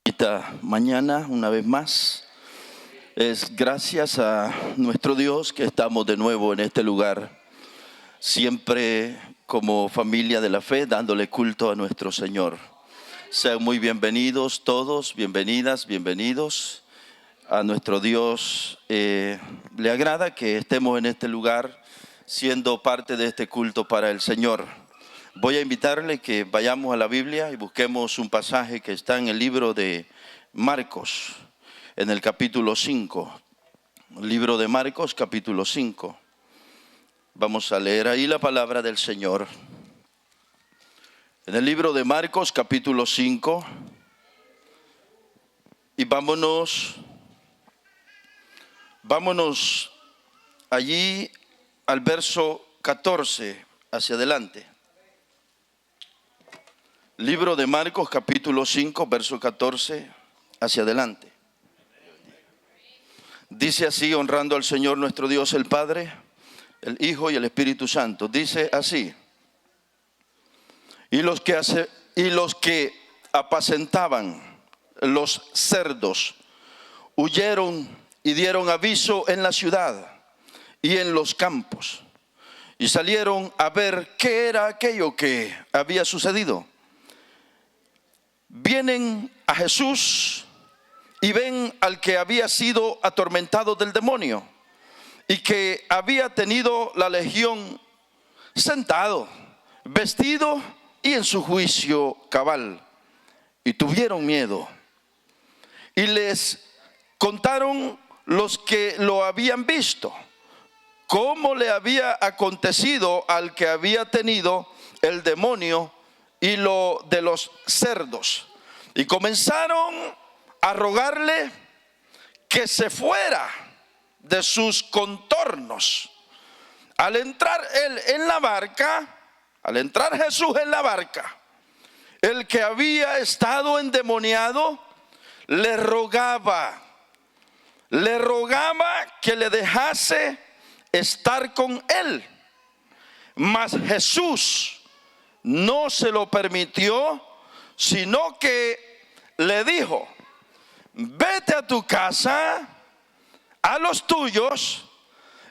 Esta mañana, una vez más, es gracias a nuestro Dios que estamos de nuevo en este lugar, siempre como familia de la fe, dándole culto a nuestro Señor. Sean muy bienvenidos todos, bienvenidas, bienvenidos a nuestro Dios. Le agrada que estemos en este lugar siendo parte de este culto para el Señor. Voy a invitarle que vayamos a la Biblia y busquemos un pasaje que está en el libro de Marcos, en el capítulo 5. Libro de Marcos, capítulo 5. Vamos a leer ahí la palabra del Señor. En el libro de Marcos, capítulo 5. Y vámonos allí al verso 14 hacia adelante. Libro de Marcos, capítulo 5, verso 14 hacia adelante. Dice así, honrando al Señor nuestro Dios, el Padre, el Hijo y el Espíritu Santo. Dice así: y los que apacentaban los cerdos huyeron y dieron aviso en la ciudad y en los campos, y salieron a ver qué era aquello que había sucedido. Vienen a Jesús y ven al que había sido atormentado del demonio y que había tenido la legión sentado, vestido y en su juicio cabal. Y tuvieron miedo. Y les contaron los que lo habían visto cómo le había acontecido al que había tenido el demonio y lo de los cerdos. Y comenzaron a rogarle que se fuera de sus contornos. Al entrar él en la barca, al entrar Jesús en la barca, el que había estado endemoniado le rogaba que le dejase estar con él. Mas Jesús no se lo permitió, sino que le dijo: vete a tu casa, a los tuyos,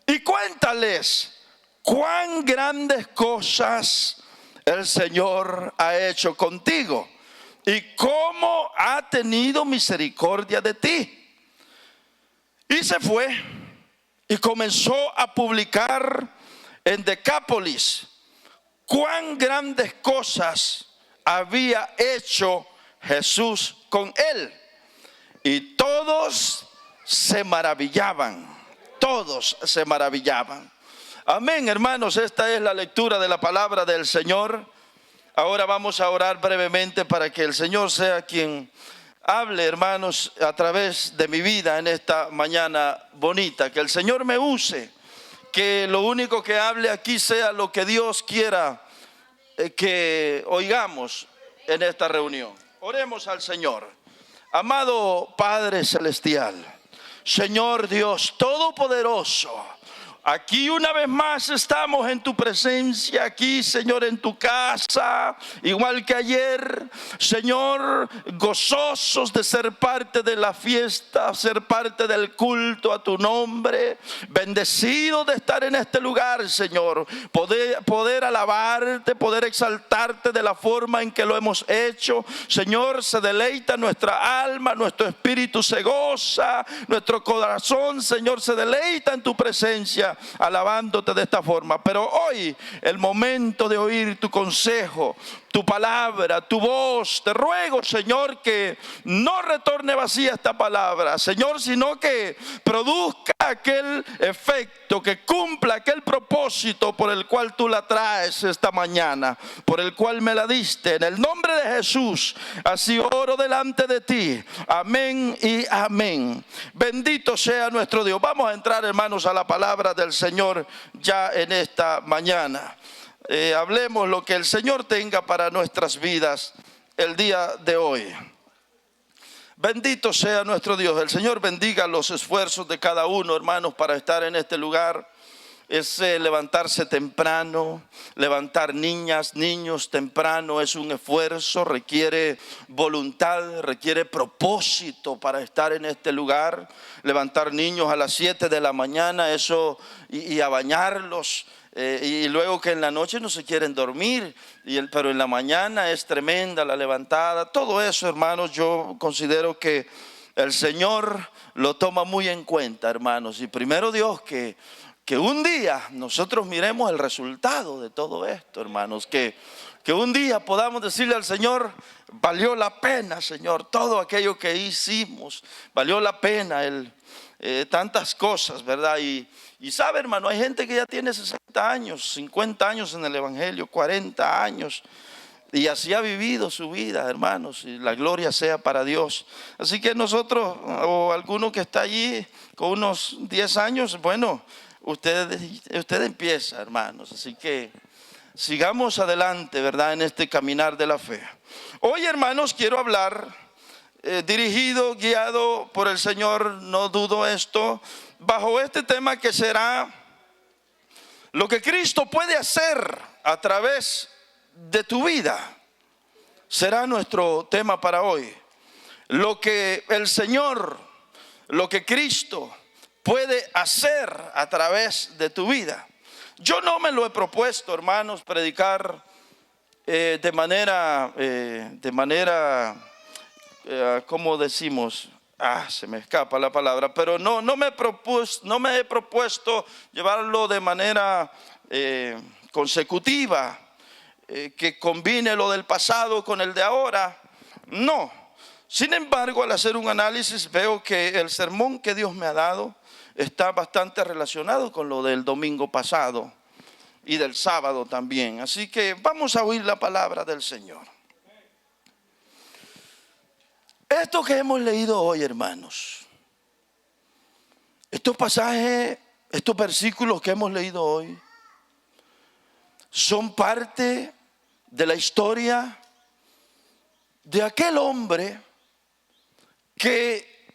y cuéntales cuán grandes cosas el Señor ha hecho contigo y cómo ha tenido misericordia de ti. Y se fue y comenzó a publicar en Decápolis cuán grandes cosas había hecho Jesús con él. Y todos se maravillaban. Todos se maravillaban. Amén, hermanos. Esta es la lectura de la palabra del Señor. Ahora vamos a orar brevemente para que el Señor sea quien hable, hermanos, a través de mi vida en esta mañana bonita. Que el Señor me use. Que lo único que hable aquí sea lo que Dios quiera que oigamos en esta reunión. Oremos al Señor. Amado Padre Celestial, Señor Dios Todopoderoso, aquí una vez más estamos en tu presencia, aquí, Señor, en tu casa, igual que ayer, Señor, gozosos de ser parte de la fiesta, ser parte del culto a tu nombre, bendecido de estar en este lugar, Señor, poder alabarte, poder exaltarte de la forma en que lo hemos hecho. Señor, se deleita nuestra alma, nuestro espíritu se goza, nuestro corazón, Señor, se deleita en tu presencia, alabándote de esta forma. Pero hoy, el momento de oír tu consejo, tu palabra, tu voz, te ruego, Señor, que no retorne vacía esta palabra, Señor, sino que produzca aquel efecto, que cumpla aquel propósito por el cual tú la traes esta mañana, por el cual me la diste. En el nombre de Jesús, así oro delante de ti. Amén y amén. Bendito sea nuestro Dios. Vamos a entrar, hermanos, a la palabra del Señor ya en esta mañana. Hablemos lo que el Señor tenga para nuestras vidas el día de hoy. Bendito sea nuestro Dios. El Señor bendiga los esfuerzos de cada uno, hermanos, para estar en este lugar. es levantarse temprano. Levantar niñas, niños temprano es un esfuerzo, requiere voluntad, requiere propósito para estar en este lugar. Levantar niños a las 7 de la mañana, eso, y a bañarlos. Y luego que en la noche no se quieren dormir, pero en la mañana es tremenda la levantada. Todo eso, hermanos, yo considero que el Señor lo toma muy en cuenta, hermanos. Y primero Dios que un día nosotros miremos el resultado de todo esto, hermanos. Que un día podamos decirle al Señor: valió la pena, Señor, todo aquello que hicimos. Valió la pena tantas cosas, ¿verdad? Y sabe, hermano, hay gente que ya tiene 60 años, 50 años en el Evangelio, 40 años. Y así ha vivido su vida, hermanos, y la gloria sea para Dios. Así que nosotros, o alguno que está allí con unos 10 años, bueno, usted empieza, hermanos. Así que sigamos adelante, ¿verdad?, en este caminar de la fe. Hoy, hermanos, quiero hablar, dirigido, guiado por el Señor, no dudo esto, bajo este tema que será lo que Cristo puede hacer a través de tu vida. Será nuestro tema para hoy. Lo que el Señor, lo que Cristo puede hacer a través de tu vida. Yo no me lo he propuesto, hermanos, predicar de manera, ¿cómo decimos? Se me escapa la palabra, pero no me he propuesto llevarlo de manera consecutiva, que combine lo del pasado con el de ahora. No. Sin embargo, al hacer un análisis veo que el sermón que Dios me ha dado está bastante relacionado con lo del domingo pasado y del sábado también. Así que vamos a oír la palabra del Señor. Esto que hemos leído hoy, hermanos, estos pasajes, estos versículos que hemos leído hoy, son parte de la historia de aquel hombre que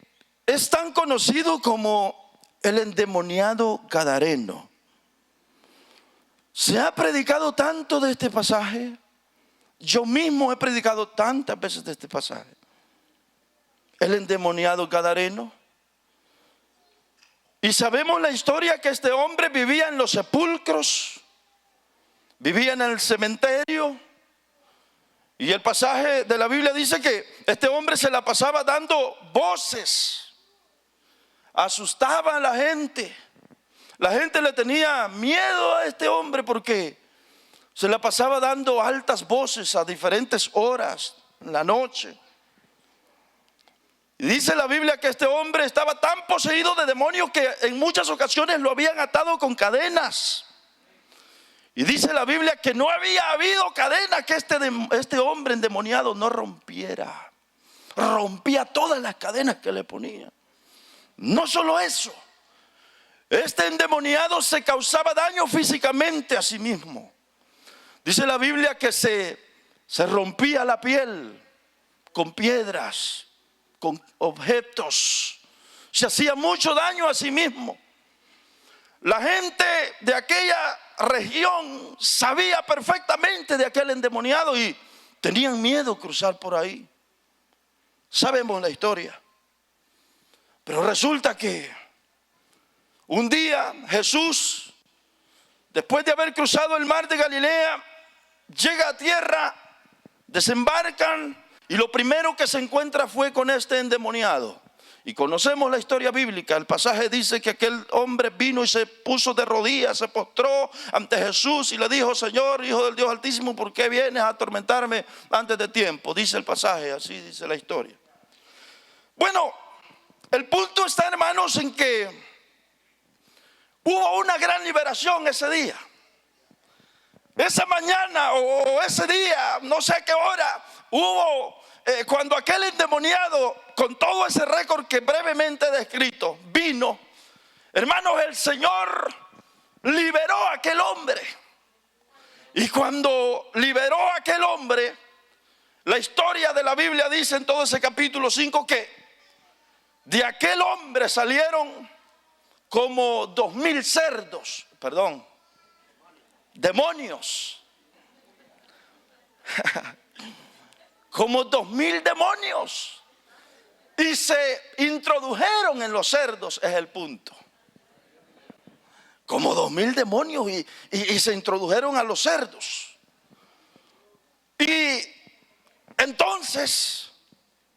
es tan conocido como el endemoniado gadareno. Se ha predicado tanto de este pasaje. Yo mismo he predicado tantas veces de este pasaje. El endemoniado gadareno. Y sabemos la historia, que este hombre vivía en los sepulcros, vivía en el cementerio. Y el pasaje de la Biblia dice que este hombre se la pasaba dando voces. Asustaba a la gente. La gente le tenía miedo a este hombre porque se la pasaba dando altas voces a diferentes horas en la noche. Y dice la Biblia que este hombre estaba tan poseído de demonios que en muchas ocasiones lo habían atado con cadenas. Y dice la Biblia que no había habido cadena que este hombre endemoniado no rompiera. Rompía todas las cadenas que le ponían. No solo eso, este endemoniado se causaba daño físicamente a sí mismo. Dice la Biblia que se rompía la piel con piedras, con objetos. Se hacía mucho daño a sí mismo. La gente de aquella región sabía perfectamente de aquel endemoniado y tenían miedo cruzar por ahí. Sabemos la historia. Pero resulta que un día Jesús, después de haber cruzado el mar de Galilea, llega a tierra, desembarcan y lo primero que se encuentra fue con este endemoniado. Y conocemos la historia bíblica. El pasaje dice que aquel hombre vino y se puso de rodillas, se postró ante Jesús y le dijo: Señor, Hijo del Dios Altísimo, ¿por qué vienes a atormentarme antes de tiempo? Dice el pasaje, así dice la historia. Bueno, el punto está, hermanos, en que hubo una gran liberación ese día. Esa mañana o ese día, no sé a qué hora, hubo cuando aquel endemoniado, con todo ese récord que brevemente he descrito, vino. Hermanos, el Señor liberó a aquel hombre. Y cuando liberó a aquel hombre, la historia de la Biblia dice en todo ese capítulo 5 que de aquel hombre salieron como 2000 cerdos perdón, demonios. Como 2000 demonios. Y se introdujeron en los cerdos, es el punto. Como 2000 demonios y se introdujeron a los cerdos. Y entonces,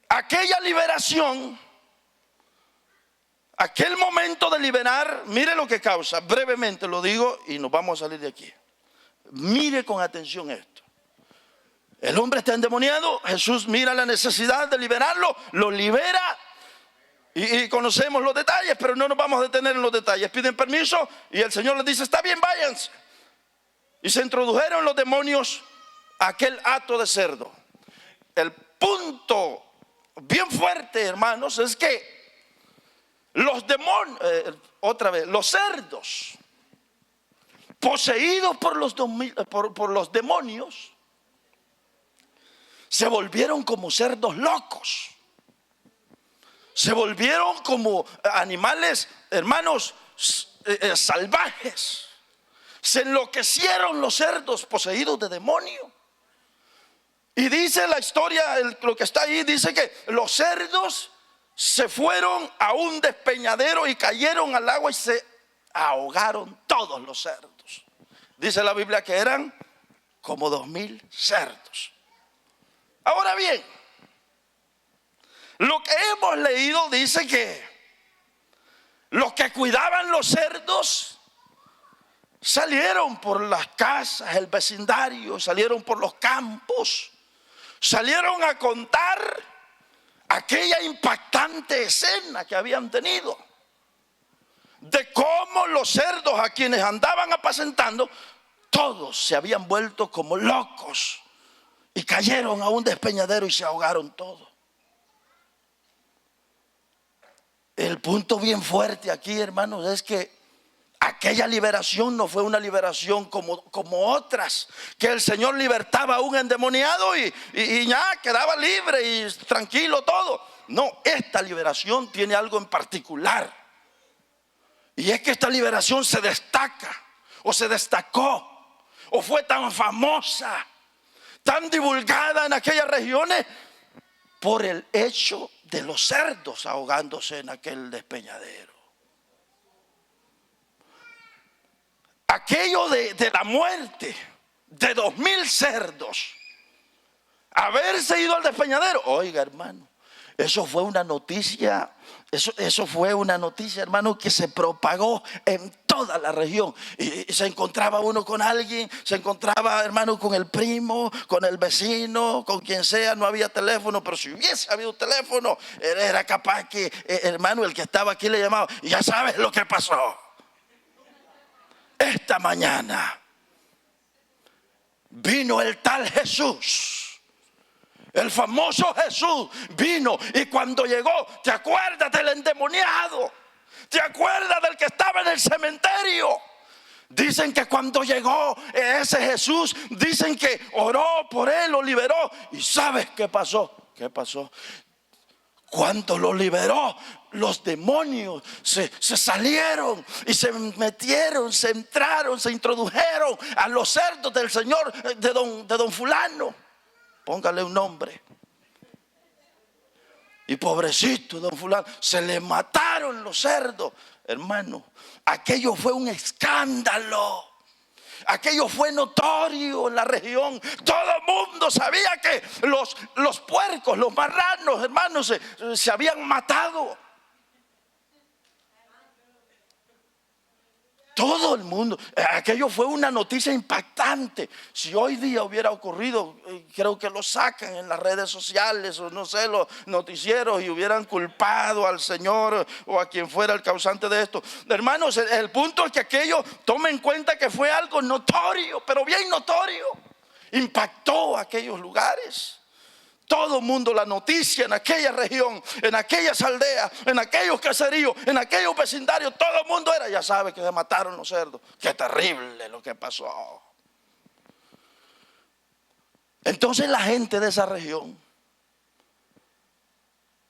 aquella liberación, aquel momento de liberar, mire lo que causa, brevemente lo digo y nos vamos a salir de aquí. Mire con atención esto. El hombre está endemoniado, Jesús mira la necesidad de liberarlo, lo libera y conocemos los detalles, pero no nos vamos a detener en los detalles. Piden permiso y el Señor les dice, está bien, váyanse. Y se introdujeron los demonios a aquel hato de cerdo. El punto bien fuerte, hermanos, es que los demonios, los cerdos, poseídos por los demonios, se volvieron como cerdos locos. Se volvieron como animales, hermanos, salvajes. Se enloquecieron los cerdos poseídos de demonio. Y dice la historia, lo que está ahí, dice que los cerdos se fueron a un despeñadero y cayeron al agua y se ahogaron todos los cerdos. Dice la Biblia que eran como 2000 cerdos. Ahora bien, lo que hemos leído dice que los que cuidaban los cerdos salieron por las casas, el vecindario, salieron por los campos, salieron a contar aquella impactante escena que habían tenido, de cómo los cerdos a quienes andaban apacentando, todos se habían vuelto como locos y cayeron a un despeñadero y se ahogaron todos. El punto bien fuerte aquí, hermanos, es que aquella liberación no fue una liberación como otras, que el Señor libertaba a un endemoniado y ya quedaba libre y tranquilo todo. No, esta liberación tiene algo en particular. Y es que esta liberación se destaca, o se destacó, o fue tan famosa, tan divulgada en aquellas regiones, por el hecho de los cerdos ahogándose en aquel despeñadero. Aquello de la muerte de 2000 cerdos, haberse ido al despeñadero. Oiga, hermano, eso fue una noticia. Eso fue una noticia, hermano, que se propagó en toda la región. Y se encontraba uno con alguien, se encontraba, hermano, con el primo, con el vecino, con quien sea. No había teléfono, pero si hubiese habido teléfono, era capaz que, hermano, el que estaba aquí le llamaba. Y ya sabes lo que pasó. Esta mañana vino el tal Jesús. El famoso Jesús vino y cuando llegó, ¿te acuerdas del endemoniado? ¿Te acuerdas del que estaba en el cementerio? Dicen que cuando llegó ese Jesús, dicen que oró por él, lo liberó. ¿Y sabes qué pasó? ¿Qué pasó? Cuando lo liberó, los demonios se salieron y se metieron, se entraron, se introdujeron a los cerdos del Señor, de don fulano. Póngale un nombre. Y pobrecito don fulano, se le mataron los cerdos. Hermano, aquello fue un escándalo. Aquello fue notorio en la región. Todo el mundo sabía que los puercos, los marranos, hermanos, se habían matado. Todo el mundo. Aquello fue una noticia impactante. Si hoy día hubiera ocurrido, creo que lo sacan en las redes sociales o no sé, los noticieros, y hubieran culpado al Señor o a quien fuera el causante de esto. Hermanos, el punto es que aquello, tomen en cuenta que fue algo notorio, pero bien notorio. Impactó aquellos lugares. Todo el mundo, la noticia en aquella región, en aquellas aldeas, en aquellos caseríos, en aquellos vecindarios, todo el mundo era, ya sabe que se mataron los cerdos. Qué terrible lo que pasó. Entonces la gente de esa región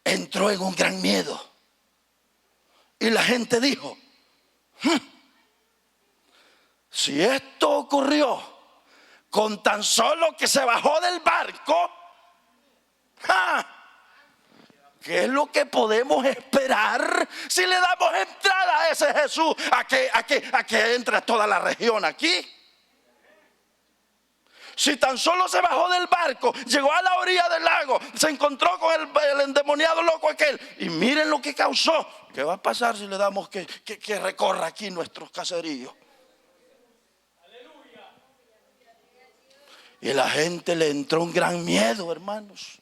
entró en un gran miedo. Y la gente dijo, Si esto ocurrió con tan solo que se bajó del barco, ¿qué es lo que podemos esperar si le damos entrada a ese Jesús a que entre a toda la región aquí? Si tan solo se bajó del barco, llegó a la orilla del lago, se encontró con el endemoniado loco aquel, y miren lo que causó. ¿Qué va a pasar si le damos que recorra aquí nuestros caseríos? Y la gente le entró un gran miedo, hermanos,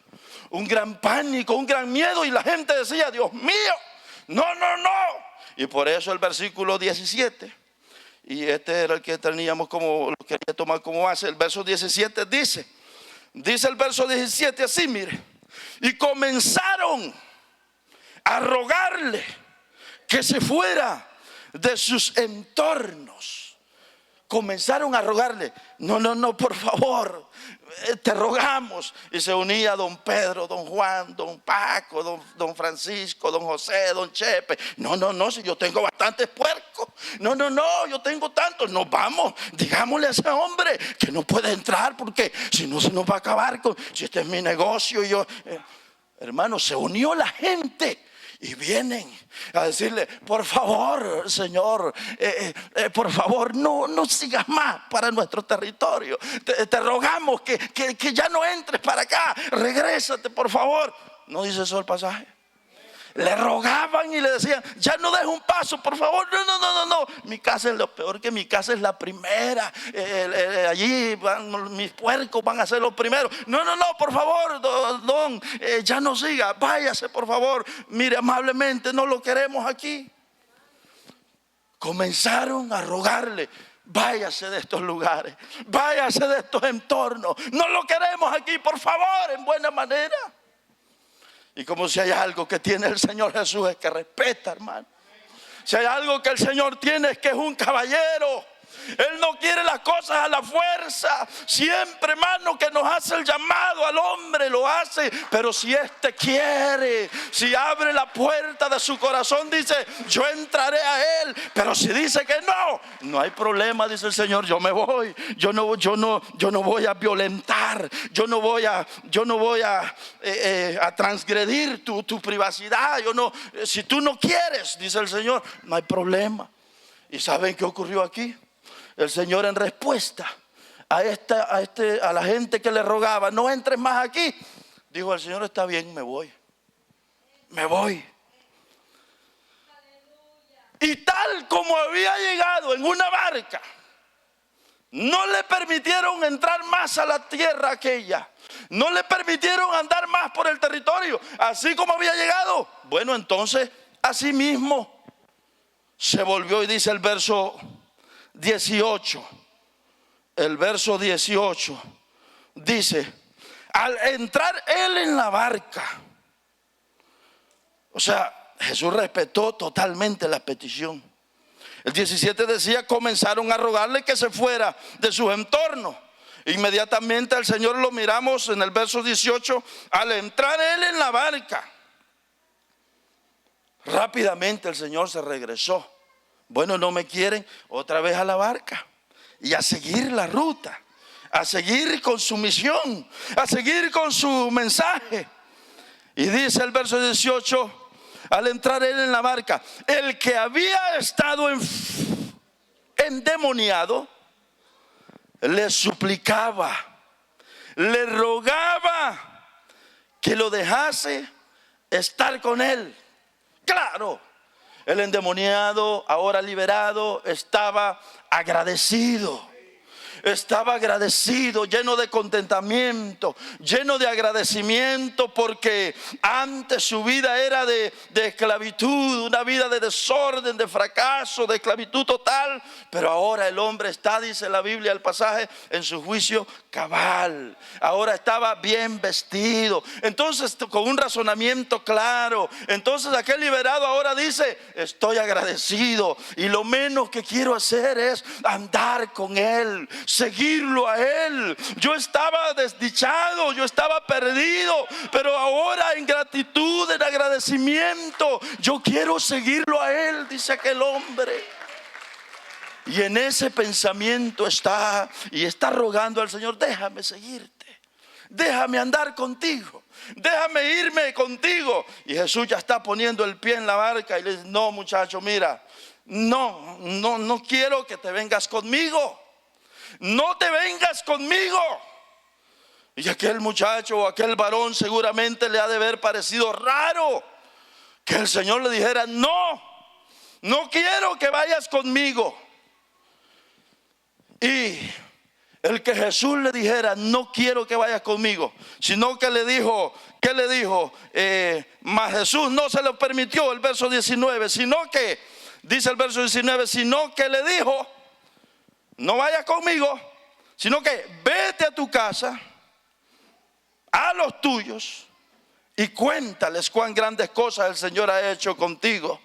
un gran pánico, un gran miedo, y la gente decía: Dios mío, no. Y por eso el versículo 17, y este era el que teníamos como, lo quería tomar como base, el verso 17 dice el verso 17 así, mire: y comenzaron a rogarle que se fuera de sus entornos. Comenzaron a rogarle: no, por favor, te rogamos. Y se unía don Pedro, don Juan, don Paco, don Francisco, don José, don Chepe. No, si yo tengo bastantes puercos. No, yo tengo tantos. Nos vamos, digámosle a ese hombre que no puede entrar, porque si no se nos va a acabar si este es mi negocio. Y yo, hermano, se unió la gente. Y vienen a decirle: por favor, Señor, por favor, no sigas más para nuestro territorio. Te rogamos que ya no entres para acá. Regrésate, por favor. ¿No dice eso el pasaje? Le rogaban y le decían: ya no dejes un paso, por favor. No. Mi casa es lo peor, que mi casa es la primera. Allí mis puercos van a ser los primeros. No, por favor, don, ya no siga. Váyase, por favor. Mire, amablemente, no lo queremos aquí. Comenzaron a rogarle: váyase de estos lugares, váyase de estos entornos. No lo queremos aquí, por favor, en buena manera. Y como si hay algo que tiene el Señor Jesús, es que respeta, hermano. Si hay algo que el Señor tiene, es que es un caballero. Él no quiere las cosas a la fuerza. Siempre, hermano, que nos hace el llamado al hombre, lo hace. Pero si éste quiere, si abre la puerta de su corazón, dice: yo entraré a él. Pero si dice que no hay problema, dice el Señor: yo me voy. Yo no voy a violentar. Yo no voy a transgredir tu privacidad. Si tú no quieres, dice el Señor, no hay problema. ¿Y saben qué ocurrió aquí? El Señor, en respuesta a la gente que le rogaba: no entres más aquí, dijo el Señor: está bien, me voy. Y tal como había llegado en una barca, no le permitieron entrar más a la tierra aquella, no le permitieron andar más por el territorio. Así como había llegado, bueno, entonces así mismo se volvió. Y dice el verso 18, dice: al entrar él en la barca, o sea, Jesús respetó totalmente la petición. El 17 decía: comenzaron a rogarle que se fuera de sus entornos. Inmediatamente al Señor lo miramos en el verso 18, al entrar él en la barca, rápidamente el Señor se regresó. Bueno, no me quieren, otra vez a la barca y a seguir la ruta, a seguir con su misión, a seguir con su mensaje. Y dice el verso 18: al entrar él en la barca, el que había estado endemoniado le suplicaba, le rogaba que lo dejase estar con él. Claro, el endemoniado, ahora liberado, estaba agradecido, lleno de contentamiento, lleno de agradecimiento, porque antes su vida era de esclavitud, una vida de desorden, de fracaso, de esclavitud total. Pero ahora el hombre está, dice la Biblia, el pasaje, en su juicio cabal. Ahora estaba bien vestido, entonces con un razonamiento claro. Entonces aquel liberado ahora dice: estoy agradecido, y lo menos que quiero hacer es andar con él, seguirlo a él. Yo estaba desdichado, yo estaba perdido, pero ahora en gratitud, en agradecimiento, yo quiero seguirlo a él, dice aquel hombre. Y en ese pensamiento está, y está rogando al Señor: déjame seguirte, déjame andar contigo, déjame irme contigo. Y Jesús ya está poniendo el pie en la barca y le dice: no, muchacho, mira, no quiero que te vengas conmigo, no te vengas conmigo. Y aquel muchacho o aquel varón seguramente le ha de haber parecido raro que el Señor le dijera: no quiero que vayas conmigo. Y el que Jesús le dijera: no quiero que vayas conmigo, sino que le dijo, ¿qué le dijo? Mas Jesús no se lo permitió, el verso 19, sino que, dice el verso 19, sino que le dijo: no vayas conmigo, sino que vete a tu casa, a los tuyos, y cuéntales cuán grandes cosas el Señor ha hecho contigo.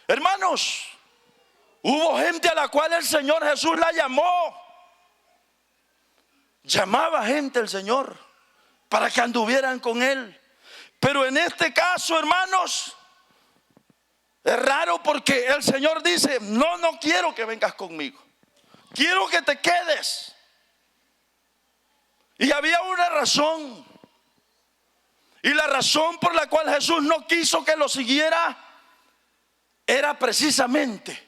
Hermanos, hubo gente a la cual el Señor Jesús la llamó. Llamaba gente el Señor para que anduvieran con Él. Pero en este caso, hermanos, es raro porque el Señor dice: no quiero que vengas conmigo, quiero que te quedes. Y había una razón. Y la razón por la cual Jesús no quiso que lo siguiera era precisamente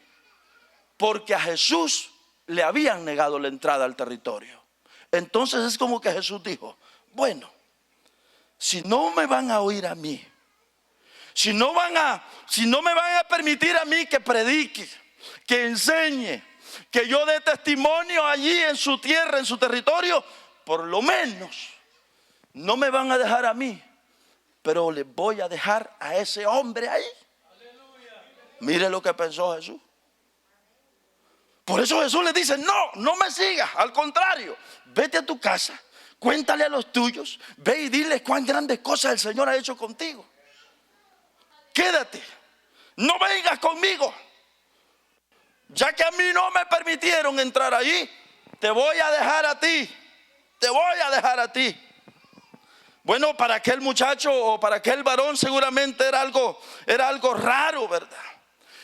porque a Jesús le habían negado la entrada al territorio. Entonces es como que Jesús dijo: bueno, si no me van a oír a mí, si no me van a permitir a mí que predique, que enseñe, que yo dé testimonio allí en su tierra, en su territorio, por lo menos no me van a dejar a mí, pero les voy a dejar a ese hombre ahí. Mire lo que pensó Jesús. Por eso Jesús le dice: no me sigas, al contrario, vete a tu casa, cuéntale a los tuyos, ve y dile cuán grandes cosas el Señor ha hecho contigo. Quédate, no vengas conmigo, ya que a mí no me permitieron entrar allí, te voy a dejar a ti, te voy a dejar a ti. Bueno, para aquel muchacho o para aquel varón seguramente era algo raro, ¿verdad?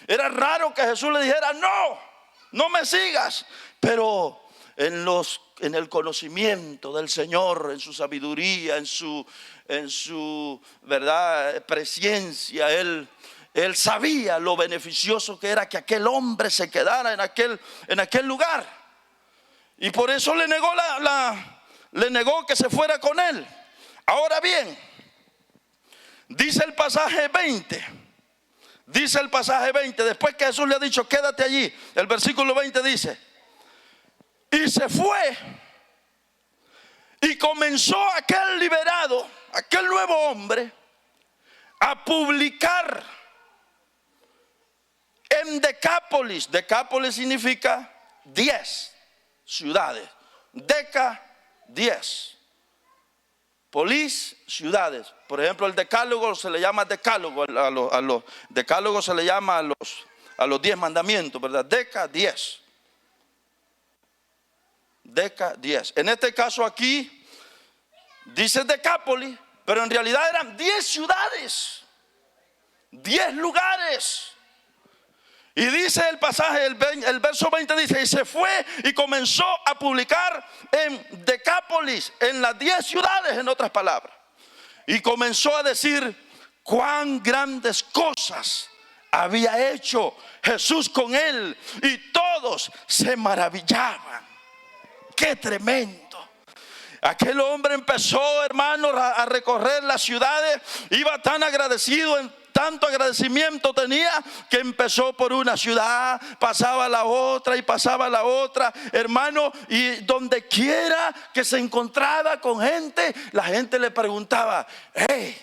Era raro que Jesús le dijera: no me sigas. Pero en el conocimiento del Señor, en su sabiduría, en su verdad, presciencia, Él sabía lo beneficioso que era que aquel hombre se quedara en aquel lugar. Y por eso le negó que se fuera con él. Ahora bien, dice el pasaje 20. Dice el pasaje 20, después que Jesús le ha dicho: quédate allí, el versículo 20 dice: y se fue, y comenzó aquel liberado, aquel nuevo hombre, a publicar en Decápolis. Decápolis significa 10 ciudades. Deca, 10. Polis, ciudades. Por ejemplo, el decálogo se le llama decálogo. A los decálogos se le llama a los 10 mandamientos, ¿verdad? Deca, 10. Deca, 10. En este caso aquí dice Decápolis, pero en realidad eran 10 ciudades, 10 lugares. Y dice el pasaje, el verso 20 dice: y se fue y comenzó a publicar en Decápolis, en las 10 ciudades, en otras palabras. Y comenzó a decir cuán grandes cosas había hecho Jesús con él. Y todos se maravillaban. ¡Qué tremendo! Aquel hombre empezó, hermanos, a recorrer las ciudades. Iba tan agradecido, tanto agradecimiento tenía, que empezó por una ciudad, pasaba a la otra y pasaba a la otra, hermano. Y donde quiera que se encontraba con gente, la gente le preguntaba: hey,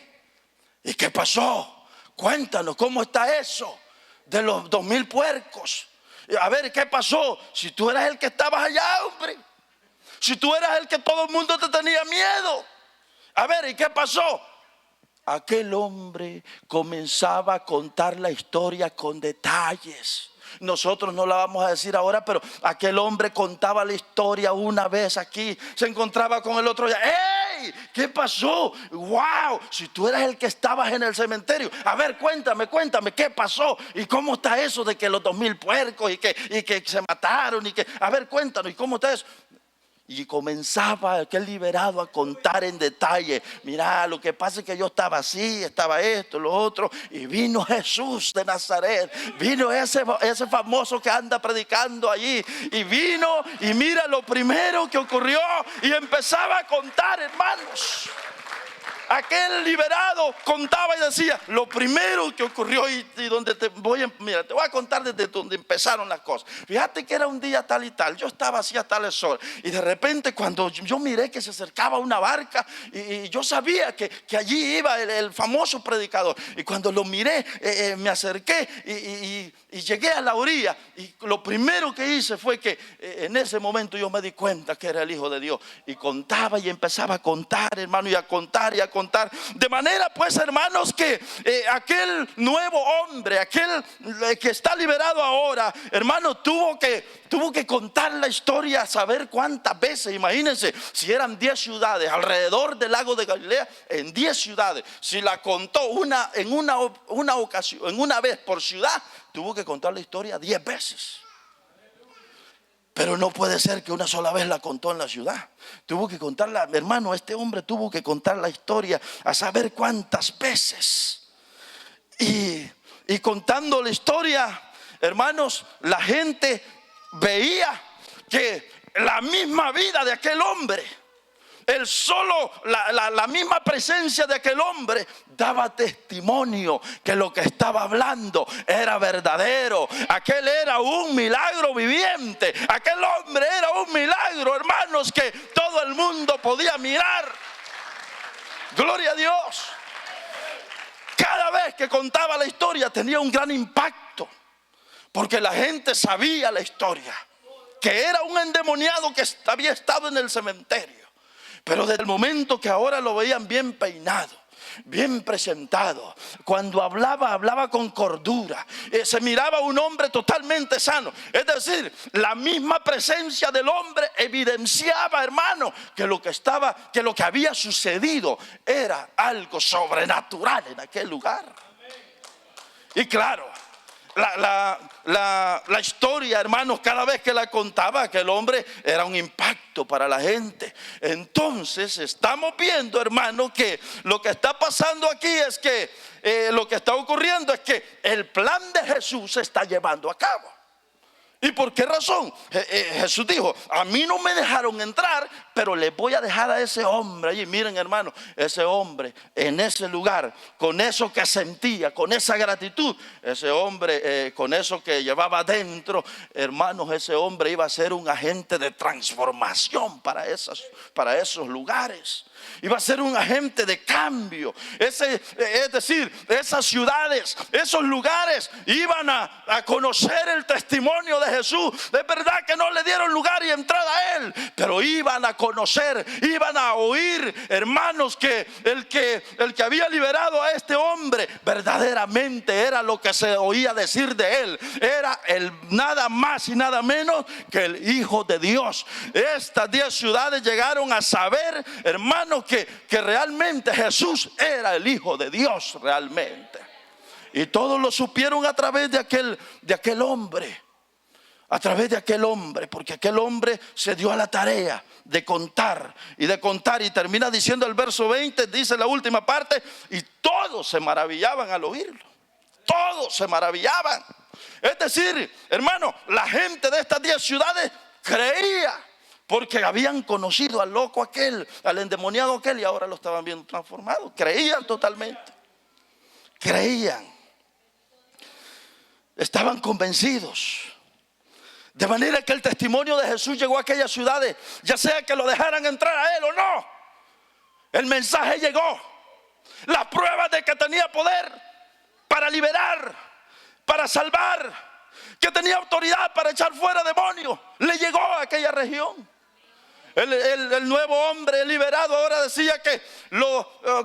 ¿y qué pasó? Cuéntanos, ¿cómo está eso de los 2,000 puercos? A ver, ¿qué pasó? Si tú eras el que estabas allá, hombre. Si tú eras el que todo el mundo te tenía miedo. A ver, ¿y qué pasó? Aquel hombre comenzaba a contar la historia con detalles. Nosotros no la vamos a decir ahora, pero aquel hombre contaba la historia una vez aquí, se encontraba con el otro allá. ¡Ey! hey, ¿qué pasó? Wow, si tú eras el que estabas en el cementerio, a ver, cuéntame, ¿qué pasó? ¿Y cómo está eso de que los 2000 puercos y que se mataron? A ver, cuéntanos, ¿y cómo está eso? Y comenzaba aquel liberado a contar en detalle. Mira, lo que pasa es que yo estaba así, estaba esto, lo otro. Y vino Jesús de Nazaret. Vino ese famoso que anda predicando allí. Y vino y mira lo primero que ocurrió. Y empezaba a contar, hermanos. Aquel liberado contaba y decía lo primero que ocurrió y donde te voy a contar desde donde empezaron las cosas. Fíjate que era un día tal y tal, yo estaba así a tales horas y de repente cuando yo miré que se acercaba una barca y yo sabía que allí iba el famoso predicador, y cuando lo miré me acerqué y llegué a la orilla, y lo primero que hice fue que en ese momento yo me di cuenta que era el Hijo de Dios, y contaba y empezaba a contar, hermano, y a contar. De manera pues, hermanos, que aquel nuevo hombre, aquel que está liberado ahora, hermano, tuvo que contar la historia, saber cuántas veces. Imagínense, si eran 10 ciudades alrededor del lago de Galilea, en 10 ciudades, si la contó en una ocasión, en una vez por ciudad, tuvo que contar la historia 10 veces. Pero no puede ser que una sola vez la contó en la ciudad. Tuvo que contarla, hermano, este hombre tuvo que contar la historia a saber cuántas veces. Y contando la historia, hermanos, la gente veía que la misma vida de aquel hombre, la misma presencia de aquel hombre daba testimonio que lo que estaba hablando era verdadero. Aquel era un milagro viviente. Aquel hombre era un milagro, hermanos, que todo el mundo podía mirar. Gloria a Dios. Cada vez que contaba la historia tenía un gran impacto, porque la gente sabía la historia, que era un endemoniado que había estado en el cementerio. Pero desde el momento que ahora lo veían bien peinado, bien presentado, cuando hablaba con cordura, se miraba un hombre totalmente sano. Es decir, la misma presencia del hombre evidenciaba, hermano, que lo que había sucedido era algo sobrenatural en aquel lugar. Y claro, la historia, hermanos, cada vez que la contaba aquel hombre, era un impacto para la gente. Entonces estamos viendo, hermanos, que lo que está pasando aquí es que lo que está ocurriendo es que el plan de Jesús se está llevando a cabo. ¿Y por qué razón? Jesús dijo, a mí no me dejaron entrar, pero les voy a dejar a ese hombre allí. Miren, hermano, ese hombre en ese lugar, con eso que sentía, con esa gratitud, ese hombre con eso que llevaba dentro, hermanos, ese hombre iba a ser un agente de transformación para esos lugares. Iba a ser un agente de cambio. Es decir, esas ciudades, esos lugares iban a conocer el testimonio de Jesús. Es verdad que no le dieron lugar y entrada a él, pero iban a conocer, iban a oír, hermanos, que el que había liberado a este hombre verdaderamente era lo que se oía decir de él. Era nada más y nada menos que el Hijo de Dios. Estas 10 ciudades llegaron a saber, hermanos, que realmente Jesús era el Hijo de Dios realmente. Y todos lo supieron a través de aquel hombre. A través de aquel hombre, porque aquel hombre se dio a la tarea de contar. Y termina diciendo el verso 20, dice la última parte, y todos se maravillaban al oírlo. Todos se maravillaban. Es decir, hermano, la gente de estas 10 ciudades creía, porque habían conocido al loco aquel, al endemoniado aquel, y ahora lo estaban viendo transformado. Creían totalmente. Creían. Estaban convencidos. De manera que el testimonio de Jesús llegó a aquellas ciudades, ya sea que lo dejaran entrar a él o no. El mensaje llegó. Las pruebas de que tenía poder para liberar, para salvar, que tenía autoridad para echar fuera demonios, le llegó a aquella región. El nuevo hombre liberado ahora decía que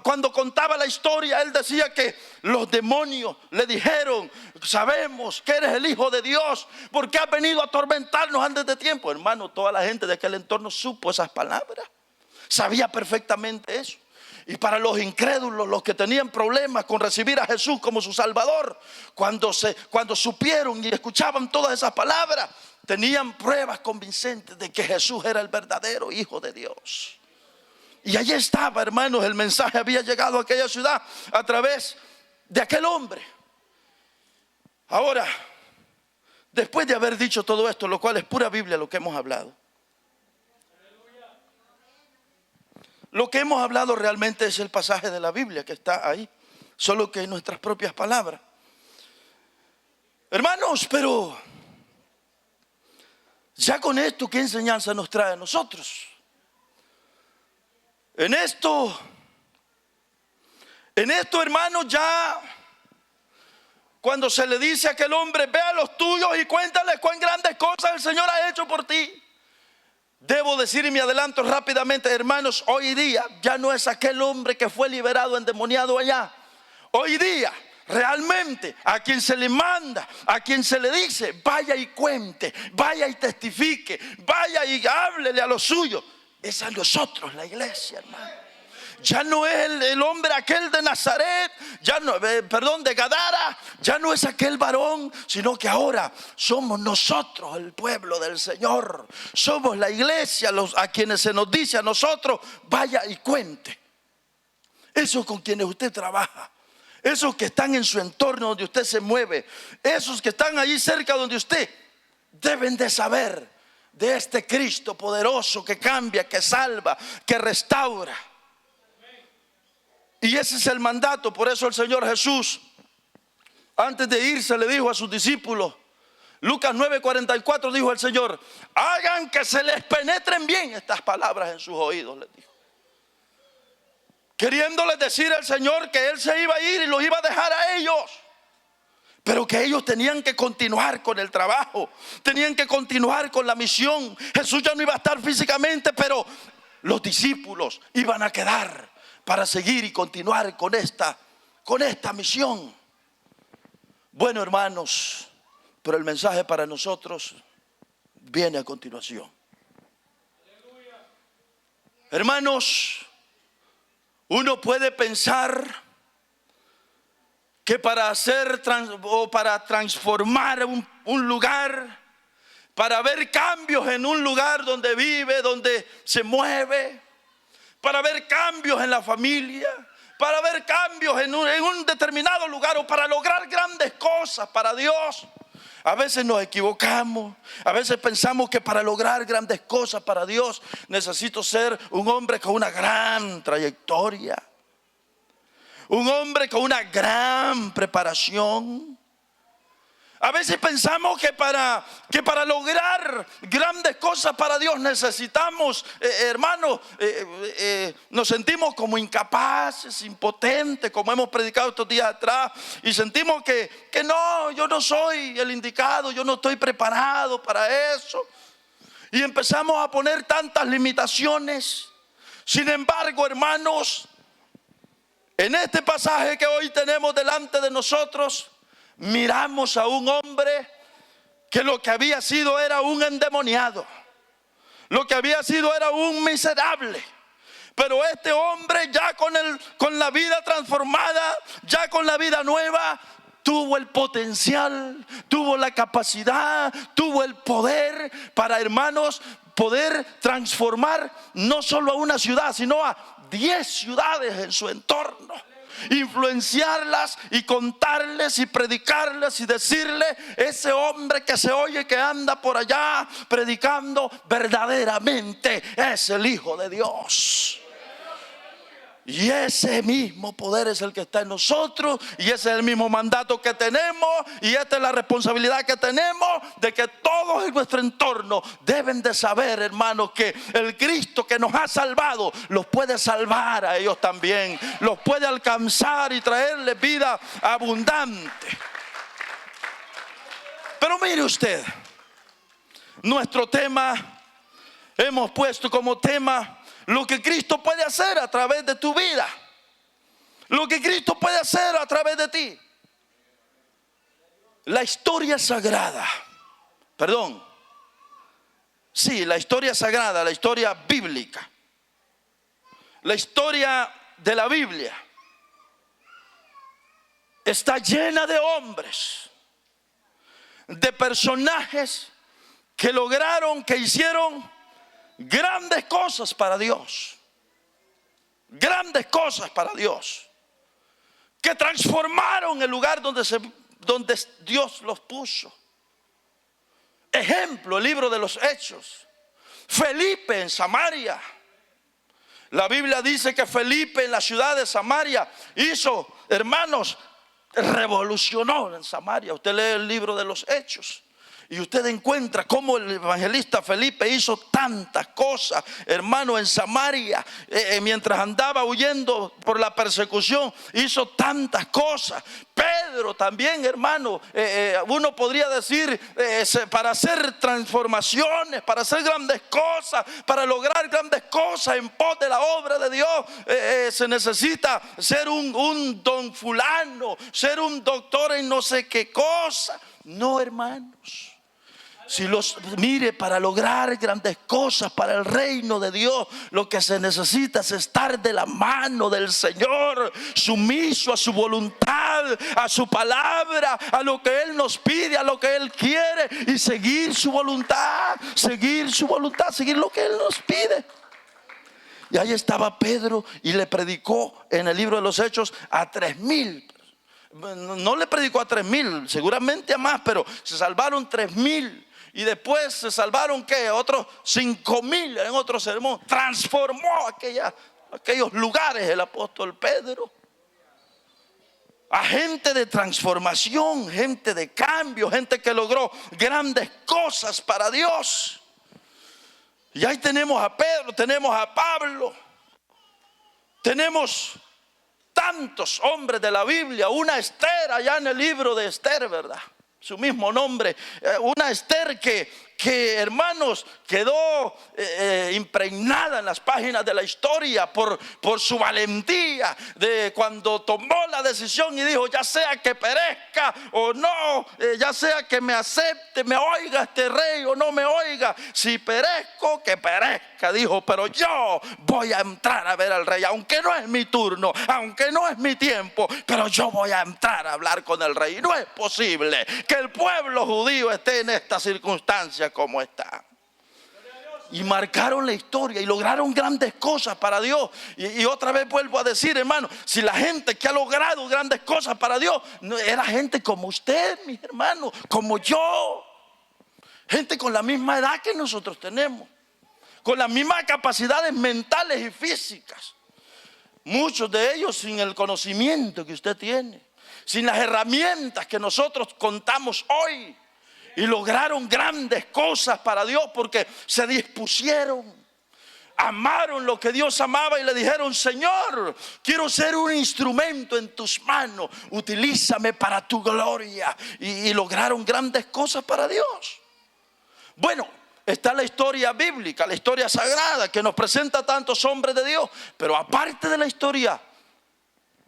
cuando contaba la historia, él decía que los demonios le dijeron: sabemos que eres el Hijo de Dios, porque has venido a atormentarnos antes de tiempo. Hermano, toda la gente de aquel entorno supo esas palabras. sabía perfectamente eso. Y para los incrédulos, los que tenían problemas con recibir a Jesús como su Salvador, cuando supieron y escuchaban todas esas palabras, tenían pruebas convincentes de que Jesús era el verdadero Hijo de Dios. Y allí estaba, hermanos, el mensaje había llegado a aquella ciudad a través de aquel hombre. Ahora, después de haber dicho todo esto, lo cual es pura Biblia lo que hemos hablado, lo que hemos hablado realmente es el pasaje de la Biblia que está ahí, solo que en nuestras propias palabras. Hermanos, pero ya con esto, ¿qué enseñanza nos trae a nosotros? En esto, hermanos, ya cuando se le dice a aquel hombre: ve a los tuyos y cuéntales cuán grandes cosas el Señor ha hecho por ti. Debo decir, y me adelanto rápidamente, hermanos, hoy día ya no es aquel hombre que fue liberado endemoniado allá. Hoy día realmente a quien se le manda, a quien se le dice: vaya y cuente, vaya y testifique, vaya y háblele a los suyos, es a nosotros, la iglesia, hermano. Ya no es el hombre aquel de Nazaret, ya no, de Gadara, ya no es aquel varón, sino que ahora somos nosotros el pueblo del Señor. Somos la iglesia a quienes se nos dice a nosotros: vaya y cuente. Esos con quienes usted trabaja, esos que están en su entorno donde usted se mueve, esos que están allí cerca donde usted, deben de saber de este Cristo poderoso que cambia, que salva, que restaura. Y ese es el mandato. Por eso el Señor Jesús, antes de irse, le dijo a sus discípulos, Lucas 9:44, dijo el Señor: hagan que se les penetren bien estas palabras en sus oídos, les dijo. Queriéndoles decir el Señor que Él se iba a ir y los iba a dejar a ellos, pero que ellos tenían que continuar con el trabajo, tenían que continuar con la misión. Jesús ya no iba a estar físicamente, pero los discípulos iban a quedar para seguir y continuar con esta misión. Bueno, hermanos, pero el mensaje para nosotros viene a continuación. Hermanos, uno puede pensar que para transformar un lugar, para ver cambios en un lugar donde vive, donde se mueve, para ver cambios en la familia, para ver cambios en un determinado lugar, o para lograr grandes cosas para Dios, a veces nos equivocamos. A veces pensamos que para lograr grandes cosas para Dios necesito ser un hombre con una gran trayectoria, un hombre con una gran preparación. A veces pensamos que para lograr grandes cosas para Dios necesitamos, hermanos, nos sentimos como incapaces, impotentes, como hemos predicado estos días atrás, y sentimos que no, yo no soy el indicado, yo no estoy preparado para eso, y empezamos a poner tantas limitaciones. Sin embargo, hermanos, en este pasaje que hoy tenemos delante de nosotros, miramos a un hombre que lo que había sido era un endemoniado, lo que había sido era un miserable. Pero este hombre, ya con la vida transformada, ya con la vida nueva, tuvo el potencial, tuvo la capacidad, tuvo el poder para, hermanos, poder transformar no solo a una ciudad, sino a 10 ciudades en su entorno. Influenciarlas y contarles y predicarles y decirle: ese hombre que se oye que anda por allá predicando verdaderamente es el Hijo de Dios. Y ese mismo poder es el que está en nosotros, y ese es el mismo mandato que tenemos, y esta es la responsabilidad que tenemos, de que todos en nuestro entorno deben de saber, hermanos, que el Cristo que nos ha salvado los puede salvar a ellos también, los puede alcanzar y traerles vida abundante. Pero mire usted, nuestro tema, hemos puesto como tema lo que Cristo puede hacer a través de tu vida, lo que Cristo puede hacer a través de ti. La historia sagrada, la historia sagrada, la historia bíblica, La historia de la Biblia está llena de hombres, de personajes que lograron, que hicieron grandes cosas para Dios. Grandes cosas para Dios. Que transformaron el lugar donde Dios los puso. Ejemplo, el libro de los Hechos. Felipe en Samaria. La Biblia dice que Felipe en la ciudad de Samaria hizo, hermanos, revolucionó en Samaria. Usted lee el libro de los Hechos y usted encuentra cómo el evangelista Felipe hizo tantas cosas, hermano, en Samaria. Mientras andaba huyendo por la persecución, hizo tantas cosas. Pedro también, hermano, uno podría decir, para hacer transformaciones, para hacer grandes cosas, para lograr grandes cosas en pos de la obra de Dios, se necesita ser un don fulano, ser un doctor en no sé qué cosa. No, hermanos. Mire, para lograr grandes cosas para el reino de Dios, lo que se necesita es estar de la mano del Señor, sumiso a su voluntad, a su palabra, a lo que Él nos pide, a lo que Él quiere, y seguir su voluntad, seguir lo que Él nos pide. Y ahí estaba Pedro y le predicó en el libro de los Hechos a 3,000. No le predicó a 3,000, seguramente a más, pero se salvaron 3,000. Y después se salvaron, ¿qué? Otros 5,000 en otro sermón. Transformó aquellos lugares el apóstol Pedro. A gente de transformación, gente de cambio, gente que logró grandes cosas para Dios. Y ahí tenemos a Pedro, tenemos a Pablo, tenemos tantos hombres de la Biblia. Una Esther allá en el libro de Esther, ¿verdad? Su mismo nombre, una Esther que hermanos quedó impregnada en las páginas de la historia por su valentía, de cuando tomó la decisión y dijo: ya sea que perezca o no, ya sea que me acepte, me oiga este rey o no me oiga, si perezco, que perezca, dijo, pero yo voy a entrar a ver al rey, aunque no es mi turno, aunque no es mi tiempo, pero yo voy a entrar a hablar con el rey. No es posible que el pueblo judío esté en esta circunstancia como está. Y marcaron la historia y lograron grandes cosas para Dios. Y otra vez vuelvo a decir, hermano, si la gente que ha logrado grandes cosas para Dios era gente como usted, mis hermanos, como yo, gente con la misma edad que nosotros tenemos, con las mismas capacidades mentales y físicas, muchos de ellos sin el conocimiento que usted tiene, sin las herramientas que nosotros contamos hoy, y lograron grandes cosas para Dios porque se dispusieron, amaron lo que Dios amaba y le dijeron: Señor, quiero ser un instrumento en tus manos, utilízame para tu gloria. Y lograron grandes cosas para Dios. Bueno, está la historia bíblica, la historia sagrada que nos presenta a tantos hombres de Dios, pero aparte de la historia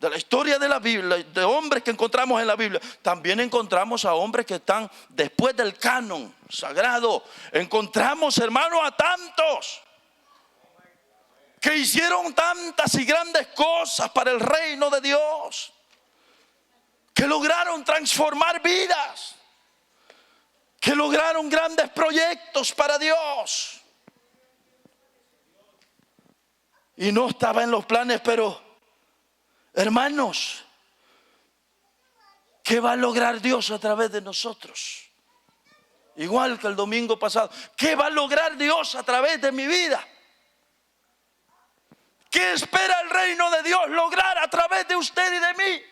de la Biblia, de hombres que encontramos en la Biblia, también encontramos a hombres que están después del canon sagrado. Encontramos, hermanos, a tantos que hicieron tantas y grandes cosas para el reino de Dios, que lograron transformar vidas, que lograron grandes proyectos para Dios. Y no estaba en los planes, pero hermanos, ¿qué va a lograr Dios a través de nosotros? Igual que el domingo pasado, ¿qué va a lograr Dios a través de mi vida? ¿Qué espera el reino de Dios lograr a través de usted y de mí?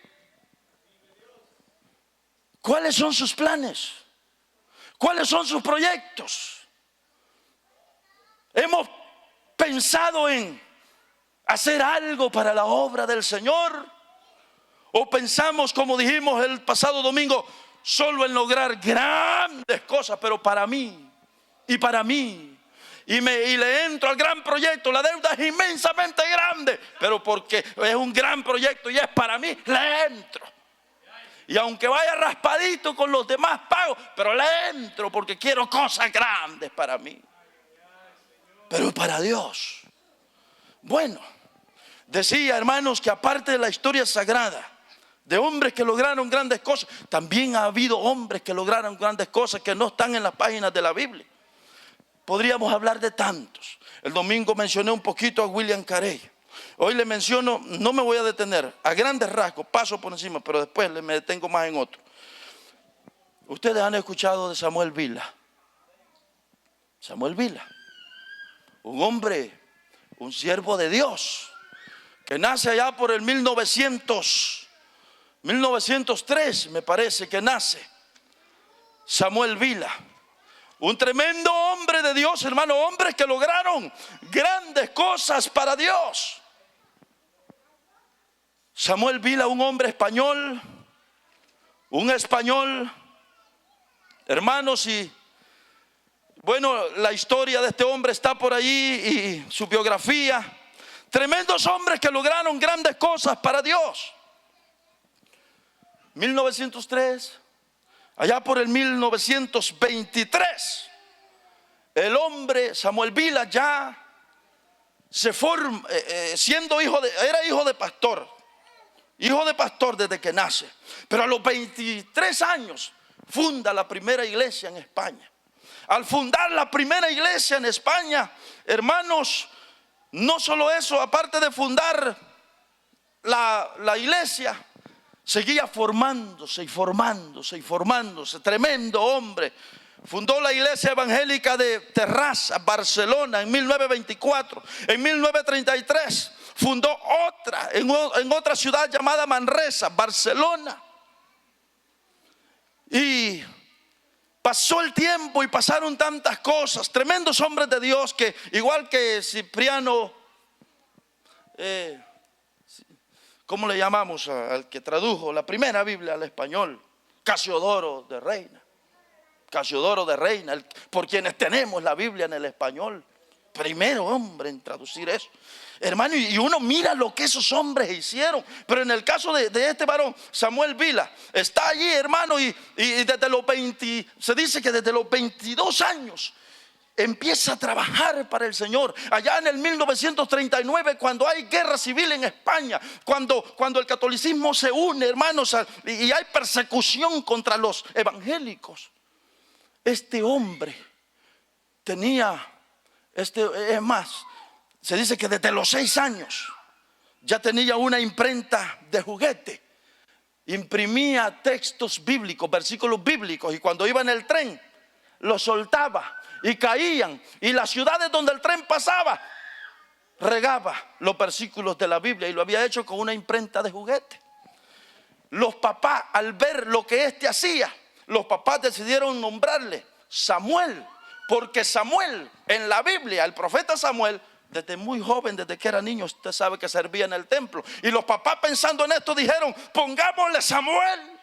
¿Cuáles son sus planes? ¿Cuáles son sus proyectos? ¿Hemos pensado en hacer algo para la obra del Señor? ¿O pensamos, como dijimos el pasado domingo, solo en lograr grandes cosas, pero para mí y para mí? Y le entro al gran proyecto, la deuda es inmensamente grande, pero porque es un gran proyecto y es para mí, le entro. Y aunque vaya raspadito con los demás pagos, pero le entro porque quiero cosas grandes para mí. Pero para Dios, bueno, Decía, hermanos, que aparte de la historia sagrada de hombres que lograron grandes cosas, también ha habido hombres que lograron grandes cosas que no están en las páginas de la Biblia. Podríamos hablar de tantos. El domingo mencioné un poquito a William Carey. Hoy le menciono, no me voy a detener, a grandes rasgos, paso por encima, pero después me detengo más en otro. Ustedes han escuchado de Samuel Vila. Samuel Vila, un hombre, un siervo de Dios, que nace allá por el 1903, me parece que nace. Samuel Vila, un tremendo hombre de Dios, hermano, hombres que lograron grandes cosas para Dios. Samuel Vila, un hombre español, hermanos, y bueno, la historia de este hombre está por allí y su biografía. Tremendos hombres que lograron grandes cosas para Dios. 1903, allá por el 1923, el hombre Samuel Vila ya se forma, siendo era hijo de pastor desde que nace. Pero a los 23 años funda la primera iglesia en España. Al fundar la primera iglesia en España, hermanos, no solo eso, aparte de fundar la iglesia, seguía formándose. Tremendo hombre. Fundó la iglesia evangélica de Terrassa, Barcelona, en 1924. En 1933 fundó otra en otra ciudad llamada Manresa, Barcelona. Y pasó el tiempo y pasaron tantas cosas. Tremendos hombres de Dios que, igual que Cipriano, ¿cómo le llamamos al que tradujo la primera Biblia al español? Casiodoro de Reina, por quienes tenemos la Biblia en el español. Primero hombre en traducir eso, hermano, y uno mira lo que esos hombres hicieron. Pero en el caso de este varón, Samuel Vila, está allí, hermano, y desde los 20, se dice que desde los 22 años empieza a trabajar para el Señor. Allá en el 1939, cuando hay guerra civil en España, cuando el catolicismo se une, hermanos, y hay persecución contra los evangélicos, este hombre tenía, es más, se dice que desde los 6 años ya tenía una imprenta de juguete. Imprimía textos bíblicos, versículos bíblicos, y cuando iba en el tren los soltaba y caían, y las ciudades donde el tren pasaba regaba los versículos de la Biblia, y lo había hecho con una imprenta de juguete. Los papás, al ver lo que hacía, los papás decidieron nombrarle Samuel, porque Samuel en la Biblia, el profeta Samuel, desde muy joven, desde que era niño, usted sabe que servía en el templo. Y los papás, pensando en esto, dijeron: pongámosle Samuel,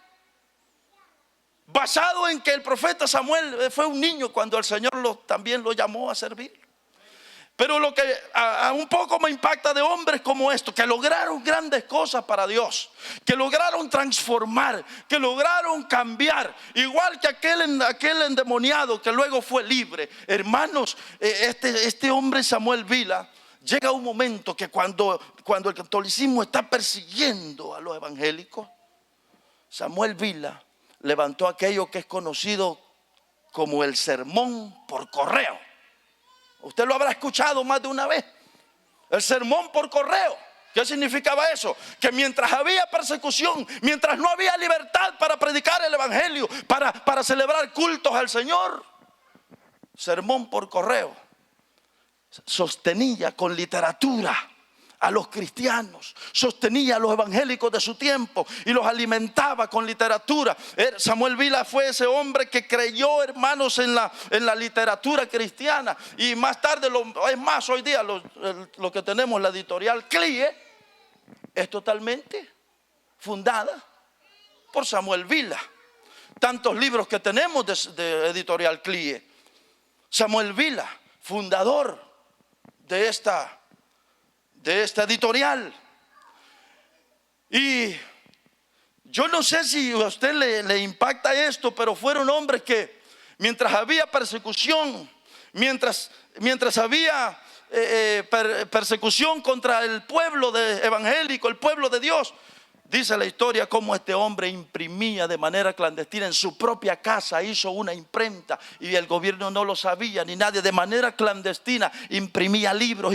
basado en que el profeta Samuel fue un niño cuando el Señor también lo llamó a servir. Pero lo que a un poco me impacta de hombres como estos, que lograron grandes cosas para Dios, que lograron transformar, que lograron cambiar, igual que aquel endemoniado que luego fue libre. Hermanos, este hombre Samuel Vila, llega un momento que cuando el catolicismo está persiguiendo a los evangélicos, Samuel Vila levantó aquello que es conocido como el sermón por correo. Usted lo habrá escuchado más de una vez. El sermón por correo. ¿Qué significaba eso? Que mientras había persecución, mientras no había libertad para predicar el evangelio, para celebrar cultos al Señor, sermón por correo. Sostenía con literatura a los cristianos, sostenía a los evangélicos de su tiempo y los alimentaba con literatura. Samuel Vila fue ese hombre que creyó, hermanos, en la literatura cristiana. Y más tarde, es más, hoy día lo que tenemos, la editorial CLIE, es totalmente fundada por Samuel Vila. Tantos libros que tenemos de editorial CLIE. Samuel Vila, fundador de esta editorial. Y yo no sé si a usted le impacta esto, pero fueron hombres que mientras había persecución, mientras había persecución contra el pueblo evangélico, el pueblo de Dios. Dice la historia cómo este hombre imprimía de manera clandestina en su propia casa, hizo una imprenta y el gobierno no lo sabía ni nadie. De manera clandestina imprimía libros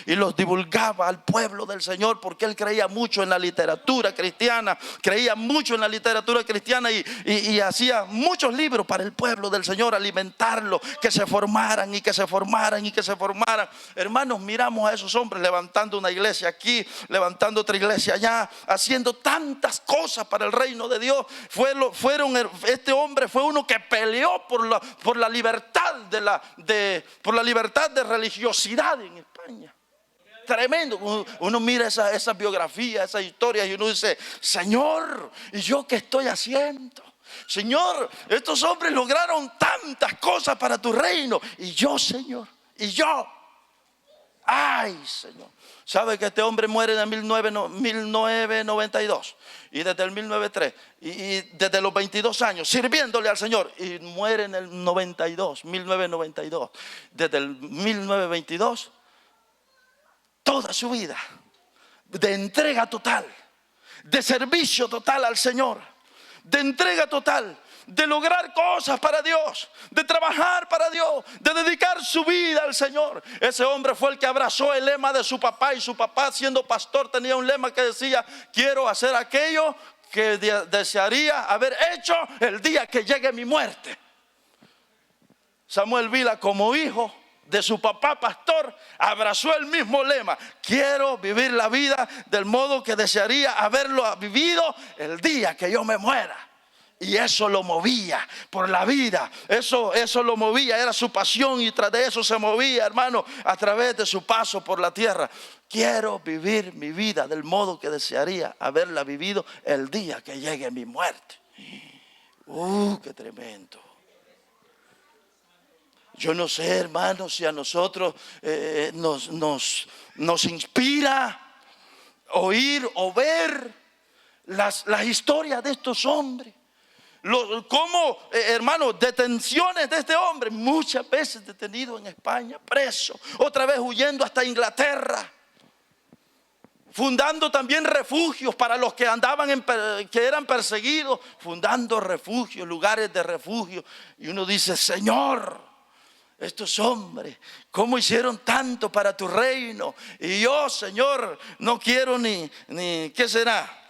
y los divulgaba al pueblo del Señor, porque él creía mucho en la literatura cristiana, y hacía muchos libros para el pueblo del Señor, alimentarlo, que se formaran. Hermanos, miramos a esos hombres levantando una iglesia aquí, levantando otra iglesia allá, haciendo tantas cosas para el reino de Dios. Este hombre fue uno que peleó por la libertad por la libertad de religiosidad en España. Tremendo. Uno mira esa biografía, esas historias, y uno dice: Señor, ¿y yo qué estoy haciendo? Señor, estos hombres lograron tantas cosas para tu reino, y yo, Señor, ay, Señor. ¿Sabe que este hombre muere en 1992? Y desde el 1903, y desde los 22 años sirviéndole al Señor, y muere en el 1992. Desde el 1922, toda su vida de entrega total, de servicio total al Señor, de entrega total, de lograr cosas para Dios, de trabajar para Dios, de dedicar su vida al Señor. Ese hombre fue el que abrazó el lema de su papá, y su papá, siendo pastor, tenía un lema que decía: quiero hacer aquello que desearía haber hecho el día que llegue mi muerte. Samuel Vila, como hijo de su papá pastor, abrazó el mismo lema: quiero vivir la vida del modo que desearía haberlo vivido el día que yo me muera. Y eso lo movía por la vida, eso lo movía, era su pasión, y tras de eso se movía, hermano, a través de su paso por la tierra. Quiero vivir mi vida del modo que desearía haberla vivido el día que llegue mi muerte. Qué tremendo. Yo no sé, hermano, si a nosotros nos inspira oír o ver las historias de estos hombres. Como, hermano, detenciones de este hombre, muchas veces detenido en España, preso, otra vez huyendo hasta Inglaterra, fundando también refugios para los que que eran perseguidos, fundando refugios, lugares de refugio. Y uno dice: Señor, estos hombres, ¿cómo hicieron tanto para tu reino? Y yo, Señor, no quiero ni ¿qué será?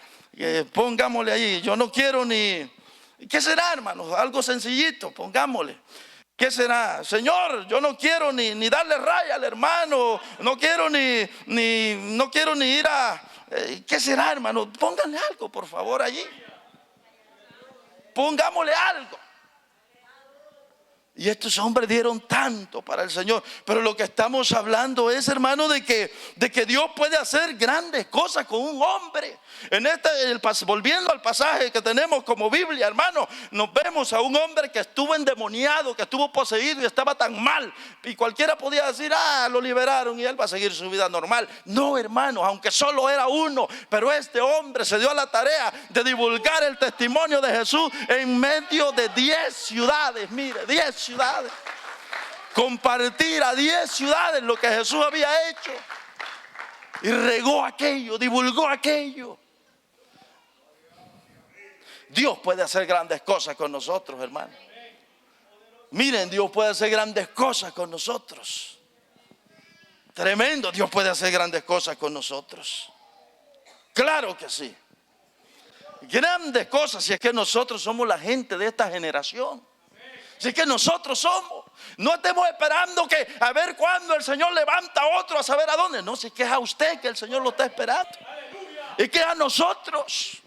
Pongámosle ahí, yo no quiero ni... ¿Qué será, hermanos? Algo sencillito, pongámosle. ¿Qué será? Señor, yo no quiero ni darle raya al hermano, no quiero ni ir a... ¿Qué será, hermano? Pónganle algo, por favor, allí. Pongámosle algo. Y estos hombres dieron tanto para el Señor. Pero lo que estamos hablando es, hermano, de que Dios puede hacer grandes cosas con un hombre. Volviendo al pasaje que tenemos como Biblia, hermano, nos vemos a un hombre que estuvo endemoniado, que estuvo poseído y estaba tan mal. Y cualquiera podía decir: lo liberaron y él va a seguir su vida normal. No, hermano, aunque solo era uno, pero este hombre se dio a la tarea de divulgar el testimonio de Jesús en medio de 10 ciudades. Mire, 10 ciudades. Compartir a 10 ciudades lo que Jesús había hecho. Y regó aquello, divulgó aquello. Dios puede hacer grandes cosas con nosotros, hermano. Miren, Dios puede hacer grandes cosas con nosotros. Tremendo, Dios puede hacer grandes cosas con nosotros. Claro que sí. Grandes cosas, si es que nosotros somos la gente de esta generación. Si es que nosotros somos. No estemos esperando a ver cuándo el Señor levanta a otro a saber a dónde. No, si es que es a usted que el Señor lo está esperando. Es que es a nosotros.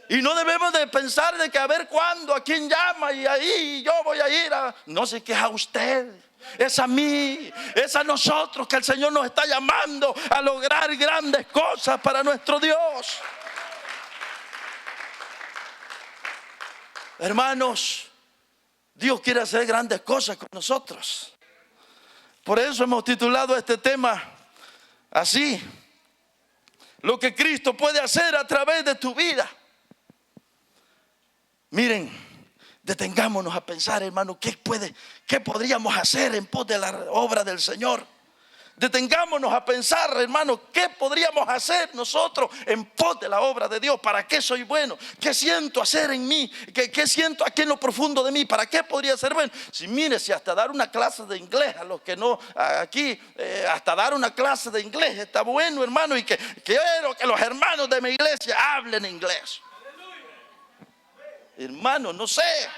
Y no debemos de pensar de que a ver cuándo, a quién llama y ahí yo voy a ir a... No, si es que es a usted, es a mí, es a nosotros que el Señor nos está llamando a lograr grandes cosas para nuestro Dios. Hermanos, Dios quiere hacer grandes cosas con nosotros. Por eso hemos titulado este tema así: lo que Cristo puede hacer a través de tu vida. Miren, Detengámonos a pensar, hermano, ¿qué podríamos hacer en pos de la obra del Señor? Detengámonos a pensar, hermano, ¿qué podríamos hacer nosotros en pos de la obra de Dios? ¿Para qué soy bueno? ¿Qué siento hacer en mí? ¿Qué siento aquí en lo profundo de mí? ¿Para qué podría ser bueno? Si mire, si hasta dar una clase de inglés a los que no, aquí, hasta dar una clase de inglés está bueno, hermano, y que quiero que los hermanos de mi iglesia hablen inglés. Hermano, no sé,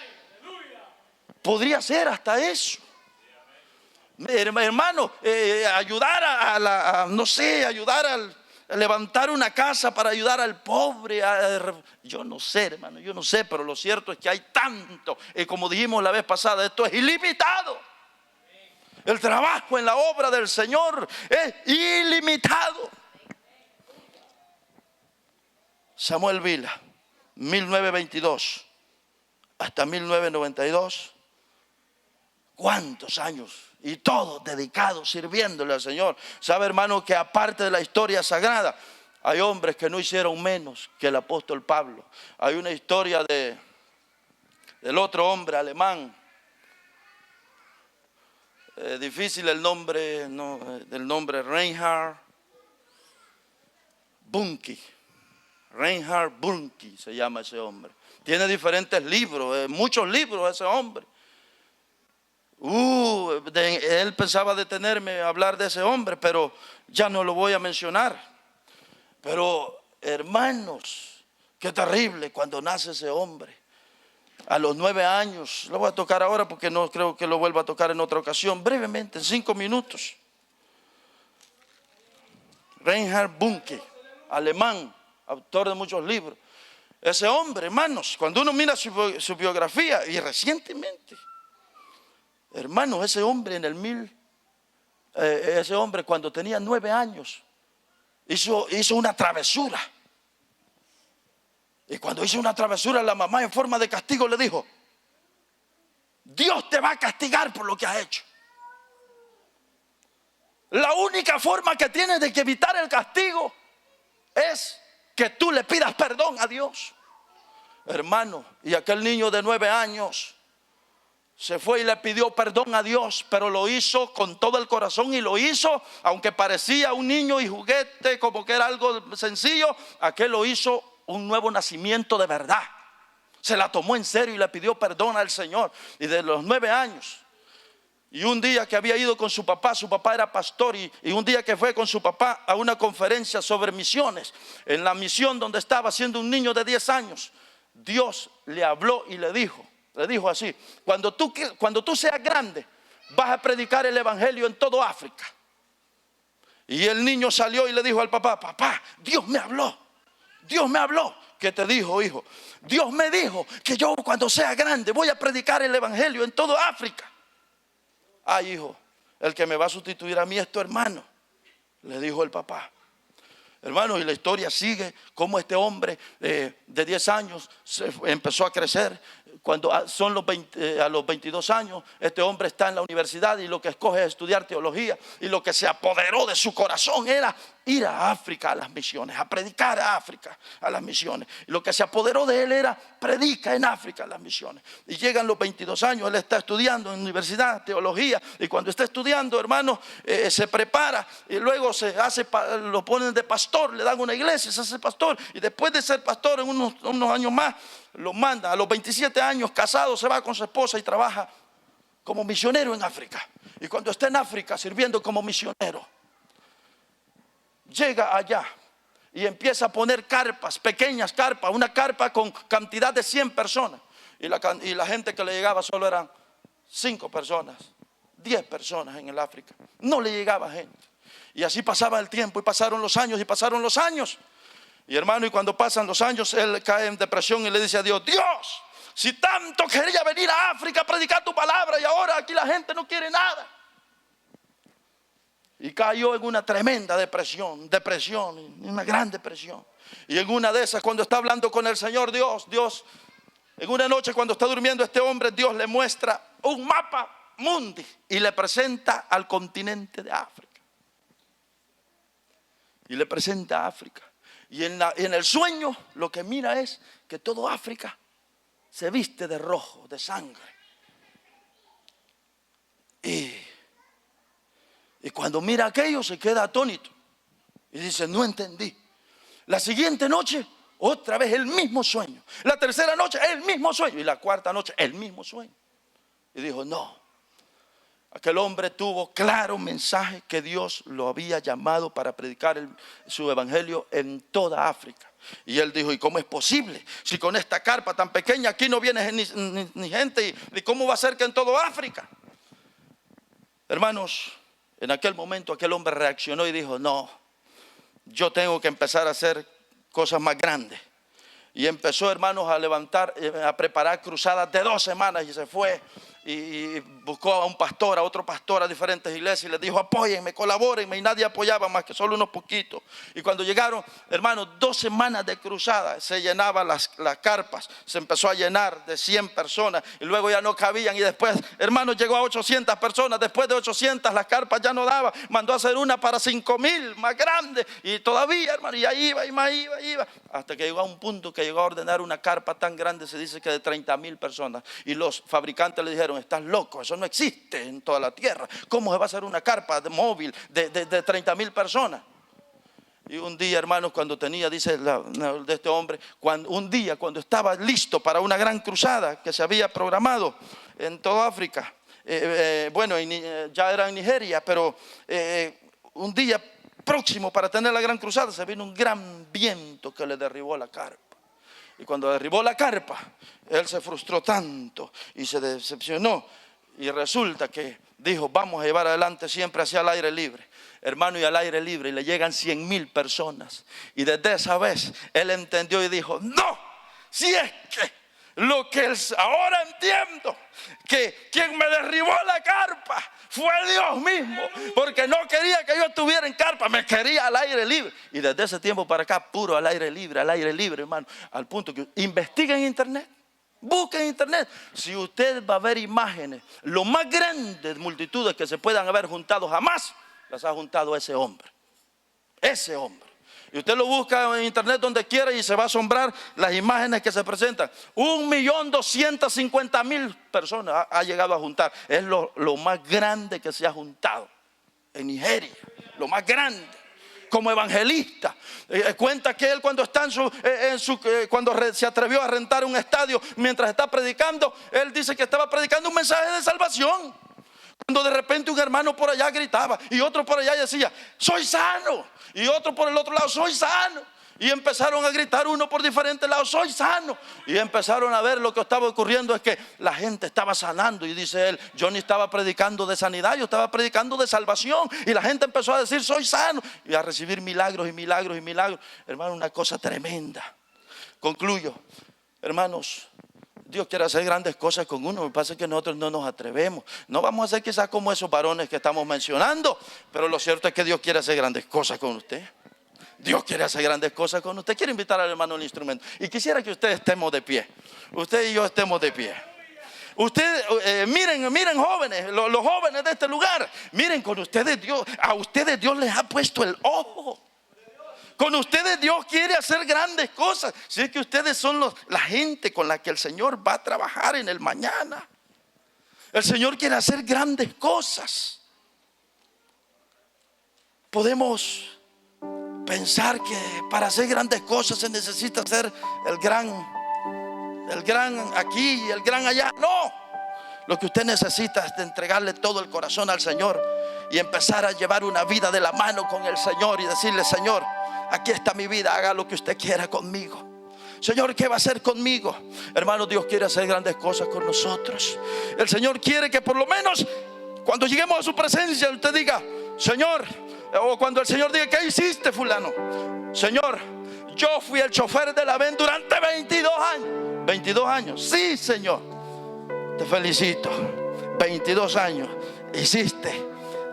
podría ser hasta eso. Hermano, ayudar ayudar a levantar una casa para ayudar al pobre. Yo no sé, hermano, yo no sé, pero lo cierto es que hay tanto, como dijimos la vez pasada, esto es ilimitado. El trabajo en la obra del Señor es ilimitado. Samuel Vila, 1922 hasta 1992. ¿Cuántos años? Y todos dedicados, sirviéndole al Señor. Sabe, hermano, que aparte de la historia sagrada, hay hombres que no hicieron menos que el apóstol Pablo. Hay una historia del otro hombre alemán. Difícil el nombre, no, del nombre Reinhard Bonnke. Reinhard Bonnke se llama ese hombre. Tiene diferentes libros, muchos libros ese hombre. Él pensaba detenerme a hablar de ese hombre, pero ya no lo voy a mencionar. Pero hermanos, qué terrible cuando nace ese hombre. A los 9 años, lo voy a tocar ahora porque no creo que lo vuelva a tocar en otra ocasión, brevemente, en 5 minutos. Reinhard Bonnke, alemán, autor de muchos libros. Ese hombre, hermanos, cuando uno mira su biografía, y recientemente, hermanos, ese hombre ese hombre cuando tenía 9 años hizo una travesura. Y cuando hizo una travesura, la mamá en forma de castigo le dijo: Dios te va a castigar por lo que has hecho. La única forma que tienes de evitar el castigo es que tú le pidas perdón a Dios. Hermano, y aquel niño de 9 años se fue y le pidió perdón a Dios, pero lo hizo con todo el corazón y lo hizo, aunque parecía un niño y juguete, como que era algo sencillo, aquel lo hizo un nuevo nacimiento de verdad. Se la tomó en serio y le pidió perdón al Señor. Y de los 9 años, y un día que había ido con su papá era pastor, y un día que fue con su papá a una conferencia sobre misiones, en la misión donde estaba siendo un niño de 10 años, Dios le habló y le dijo así: cuando tú seas grande, vas a predicar el evangelio en todo África. Y el niño salió y le dijo al papá: papá, Dios me habló. ¿Qué te dijo, hijo? Dios me dijo que yo cuando sea grande voy a predicar el evangelio en todo África. Ay, hijo, el que me va a sustituir a mí es tu hermano, le dijo el papá. Hermanos, y la historia sigue, como este hombre de 10 años empezó a crecer. Cuando a los 22 años, este hombre está en la universidad y lo que escoge es estudiar teología. Y lo que se apoderó de su corazón era ir a África a las misiones, a predicar a África a las misiones. Y lo que se apoderó de él era: predica en África a las misiones. Y llegan los 22 años, él está estudiando en universidad, teología. Y cuando está estudiando, hermanos, se prepara y luego lo ponen de pastor, le dan una iglesia, se hace pastor. Y después de ser pastor, en unos años más, lo manda. A los 27 años, casado, se va con su esposa y trabaja como misionero en África. Y cuando está en África sirviendo como misionero, llega allá y empieza a poner carpas, pequeñas carpas, una carpa con cantidad de 100 personas. Y la gente que le llegaba solo eran 5 personas, 10 personas en el África. No le llegaba gente. Y así pasaba el tiempo, y pasaron los años. Y hermano, y cuando pasan los años, él cae en depresión y le dice a Dios: Dios, si tanto quería venir a África a predicar tu palabra, y ahora aquí la gente no quiere nada. Y cayó en una tremenda depresión, una gran depresión. Y en una de esas, cuando está hablando con el Señor, Dios, en una noche cuando está durmiendo este hombre, Dios le muestra un mapa mundi y le presenta al continente de África. Y le presenta a África. Y en el sueño lo que mira es que todo África se viste de rojo, de sangre. Y cuando mira aquello se queda atónito y dice: no entendí. La siguiente noche otra vez el mismo sueño. La tercera noche el mismo sueño. Y la cuarta noche el mismo sueño. Y dijo: no. Aquel hombre tuvo claro mensaje que Dios lo había llamado para predicar su evangelio en toda África. Y él dijo: ¿y cómo es posible? Si con esta carpa tan pequeña aquí no viene ni gente, ¿y cómo va a ser que en toda África? Hermanos, en aquel momento aquel hombre reaccionó y dijo: no, yo tengo que empezar a hacer cosas más grandes. Y empezó, hermanos, a levantar, a preparar cruzadas de 2 semanas, y se fue y buscó a un pastor, a otro pastor, a diferentes iglesias, y les dijo: apóyenme, colabórenme. Y nadie apoyaba más que solo unos poquitos. Y cuando llegaron, hermanos, 2 semanas de cruzada, se llenaban las carpas, se empezó a llenar de 100 personas, y luego ya no cabían, y después, hermanos, llegó a 800 personas. Después de 800 las carpas ya no daban, mandó a hacer una para 5,000 más grande, y todavía, hermano, y ahí iba, hasta que llegó a un punto que llegó a ordenar una carpa tan grande, se dice que de 30,000 personas, y los fabricantes le dijeron: estás loco, eso no existe en toda la tierra. ¿Cómo se va a hacer una carpa de móvil de 30,000 personas? Y un día, hermanos, cuando tenía, dice de este hombre, un día cuando estaba listo para una gran cruzada que se había programado en toda África, ya era en Nigeria, pero un día próximo para tener la gran cruzada, se vino un gran viento que le derribó la carpa. Y cuando derribó la carpa, él se frustró tanto y se decepcionó. Y resulta que dijo: vamos a llevar adelante siempre hacia el aire libre. Hermano, y al aire libre, y le llegan 100,000 personas. Y desde esa vez él entendió y dijo: no, si es que lo que ahora entiendo, que quien me derribó la carpa fue Dios mismo, porque no quería que yo estuviera en carpa, me quería al aire libre. Y desde ese tiempo para acá, puro al aire libre, hermano. Al punto que investiga en internet, busca en internet. Si usted va a ver imágenes, lo más grandes multitudes que se puedan haber juntado jamás, las ha juntado ese hombre. Ese hombre. Y usted lo busca en internet donde quiera y se va a asombrar las imágenes que se presentan. 1,250,000 personas ha llegado a juntar. Es lo más grande que se ha juntado en Nigeria. Lo más grande. Como evangelista. Cuenta que él cuando está cuando se atrevió a rentar un estadio mientras está predicando, él dice que estaba predicando un mensaje de salvación. Cuando de repente un hermano por allá gritaba y otro por allá decía: soy sano. Y otro por el otro lado: soy sano. Y empezaron a gritar uno por diferentes lados: soy sano. Y empezaron a ver lo que estaba ocurriendo, es que la gente estaba sanando. Y dice él: yo ni estaba predicando de sanidad, yo estaba predicando de salvación. Y la gente empezó a decir: soy sano. Y a recibir milagros y milagros y milagros. Hermano, una cosa tremenda. Concluyo, hermanos. Dios quiere hacer grandes cosas con uno. Me pasa que nosotros no nos atrevemos. No vamos a ser quizás como esos varones que estamos mencionando, pero lo cierto es que Dios quiere hacer grandes cosas con usted. Dios quiere hacer grandes cosas con usted. Quiero invitar al hermano al instrumento. Y quisiera que ustedes estemos de pie. Usted y yo estemos de pie. Ustedes, miren jóvenes, los jóvenes de este lugar. Miren, con ustedes Dios, a ustedes Dios les ha puesto el ojo. Con ustedes Dios quiere hacer grandes cosas. Si es que ustedes son la gente con la que el Señor va a trabajar en el mañana. El Señor quiere hacer grandes cosas. Podemos pensar que para hacer grandes cosas se necesita ser el gran aquí y el gran allá. No. Lo que usted necesita es de entregarle todo el corazón al Señor y empezar a llevar una vida de la mano con el Señor y decirle: Señor, aquí está mi vida, haga lo que usted quiera conmigo. Señor, ¿qué va a hacer conmigo? Hermano, Dios quiere hacer grandes cosas con nosotros. El Señor quiere que por lo menos cuando lleguemos a su presencia usted diga: Señor, o cuando el Señor diga: ¿qué hiciste, fulano? Señor, yo fui el chofer de la VEN durante 22 años. 22 años, sí, Señor, te felicito. 22 años hiciste,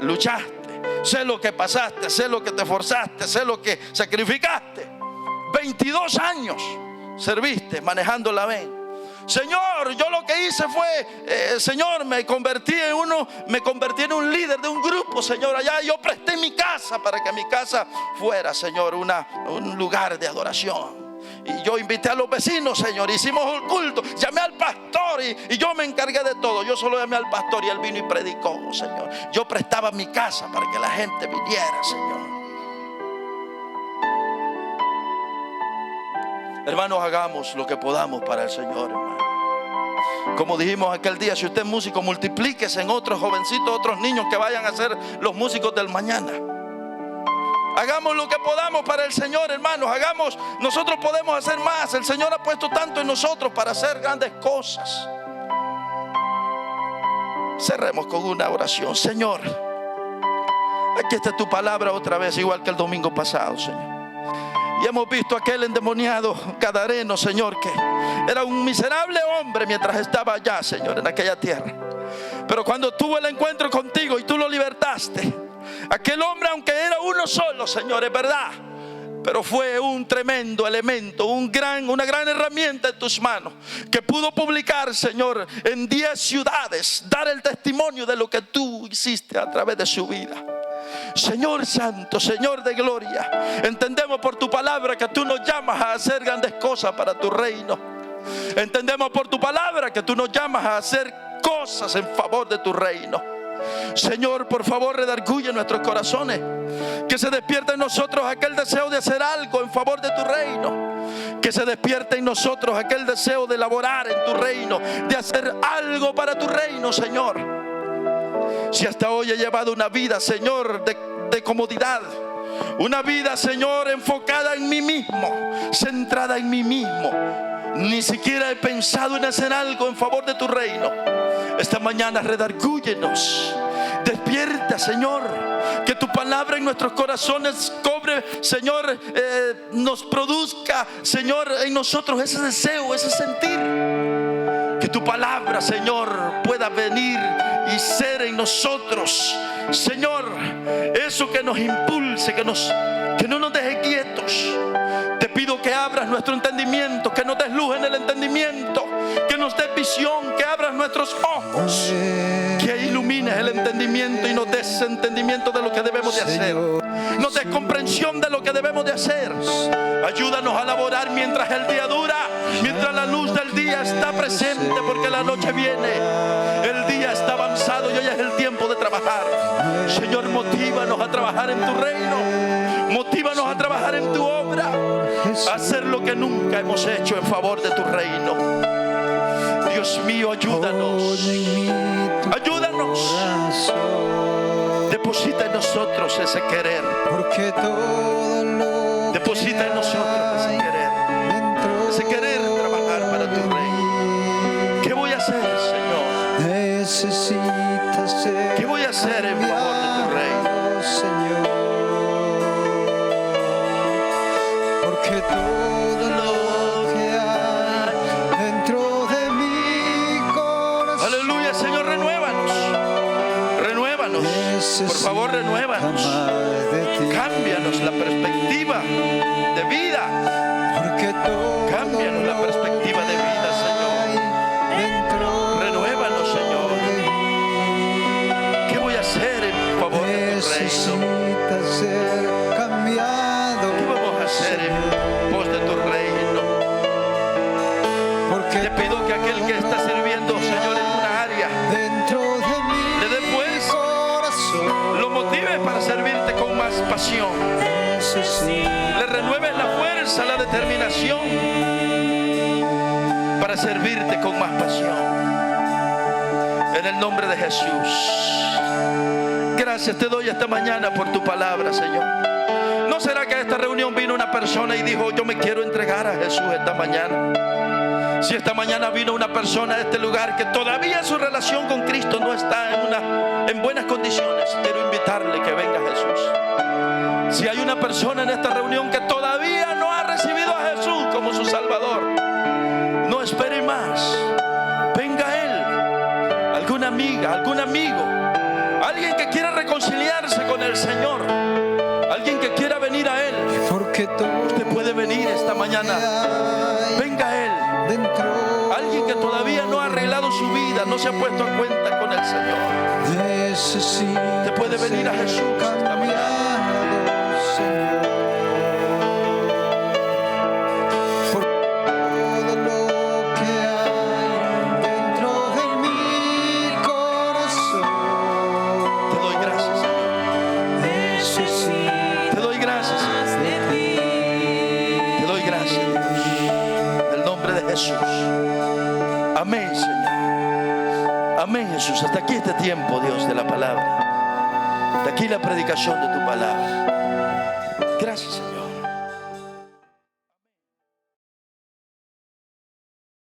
luchaste. Sé lo que pasaste, sé lo que te esforzaste, sé lo que sacrificaste. 22 años serviste manejando la VEN. Señor, yo lo que hice fue, Señor, me convertí en un líder de un grupo, Señor, allá. Yo presté mi casa para que mi casa fuera, Señor, un lugar de adoración. Y yo invité a los vecinos, Señor, hicimos un culto, llamé al pastor y yo me encargué de todo. Yo solo llamé al pastor y él vino y predicó, Señor. Yo prestaba mi casa para que la gente viniera, Señor. Hermanos, hagamos lo que podamos para el Señor, hermano. Como dijimos aquel día, si usted es músico, multiplíquese en otros jovencitos, otros niños que vayan a ser los músicos del mañana. Hagamos lo que podamos para el Señor, hermanos. Nosotros podemos hacer más. El Señor ha puesto tanto en nosotros para hacer grandes cosas. Cerremos con una oración. Señor, aquí está tu palabra otra vez, igual que el domingo pasado, Señor. Y hemos visto a aquel endemoniado gadareno, Señor, que era un miserable hombre mientras estaba allá, Señor, en aquella tierra. Pero cuando tuvo el encuentro contigo y tú lo libertaste, aquel hombre, aunque era uno solo, Señor, es verdad, pero fue un tremendo elemento, una gran herramienta en tus manos, que pudo publicar, Señor, en 10 ciudades, dar el testimonio de lo que tú hiciste a través de su vida. Señor santo, Señor de gloria, entendemos por tu palabra que tú nos llamas a hacer grandes cosas para tu reino. Entendemos por tu palabra que tú nos llamas a hacer cosas en favor de tu reino. Señor, por favor, redarguye nuestros corazones, que se despierte en nosotros aquel deseo de hacer algo en favor de tu reino, que se despierte en nosotros aquel deseo de laborar en tu reino, de hacer algo para tu reino, Señor. Si hasta hoy he llevado una vida, Señor, de comodidad, una vida, Señor, enfocada en mí mismo, centrada en mí mismo, ni siquiera he pensado en hacer algo en favor de tu reino, esta mañana redargúyenos. Despierta, Señor, que tu palabra en nuestros corazones cobre, Señor, nos produzca, Señor, en nosotros ese deseo, ese sentir. Que tu palabra, Señor, pueda venir y ser en nosotros, Señor, eso que nos impulse, que no nos deje quietos. Te pido que abras nuestro entendimiento, que nos des luz en el entendimiento, que nos des visión, que abras nuestros ojos, que ilumines el entendimiento y nos des entendimiento de lo que debemos de hacer, nos des comprensión de lo que debemos de hacer. Ayúdanos a laborar mientras el día dura, mientras la luz del día está presente, porque la noche viene, el día está avanzado y hoy es el tiempo de trabajar. Señor, motívanos a trabajar en tu reino, motívanos a trabajar en tu obra, a hacer lo que nunca hemos hecho en favor de tu reino. Dios mío, ayúdanos, ayúdanos. Deposita en nosotros ese querer, deposita en nosotros ese querer trabajar para tu reino. ¿Qué voy a hacer, Señor? ¿Qué voy a hacer en favor de tu reino, Señor? Porque todo lo que hay dentro de mi corazón. Aleluya, Señor, renuévanos. Por favor, renuévanos. Cámbianos la perspectiva de vida. Cámbianos la perspectiva de vida, Señor. Renuévanos, Señor. ¿Qué voy a hacer en favor de tu reino? ¿Qué vamos a hacer en pos de tu reino? Te pido que aquel que está sirviendo, Señor, en una área, le dé fuerza, lo motive para servirte con más pasión, le renueves la fuerza, la determinación para servirte con más pasión, en el nombre de Jesús. Gracias te doy esta mañana por tu palabra, Señor. ¿No será que a esta reunión vino una persona y dijo: yo me quiero entregar a Jesús esta mañana? Si esta mañana vino una persona a este lugar que todavía su relación con Cristo no está en buenas condiciones, quiero invitarle que venga a Jesús. Si hay una persona en esta reunión que todavía no ha recibido a Jesús como su Salvador, no espere más, venga a Él. Alguna amiga, algún amigo, alguien que quiera reconciliarse con el Señor, alguien que quiera venir a Él, usted puede venir esta mañana. Venga a Él. Alguien que todavía no ha arreglado su vida, no se ha puesto a cuenta con el Señor, te puede venir a Jesús esta mañana. Jesús. Amén, Señor. Amén, Jesús. Hasta aquí este tiempo, Dios, de la palabra. Hasta aquí la predicación de tu palabra. Gracias, Señor.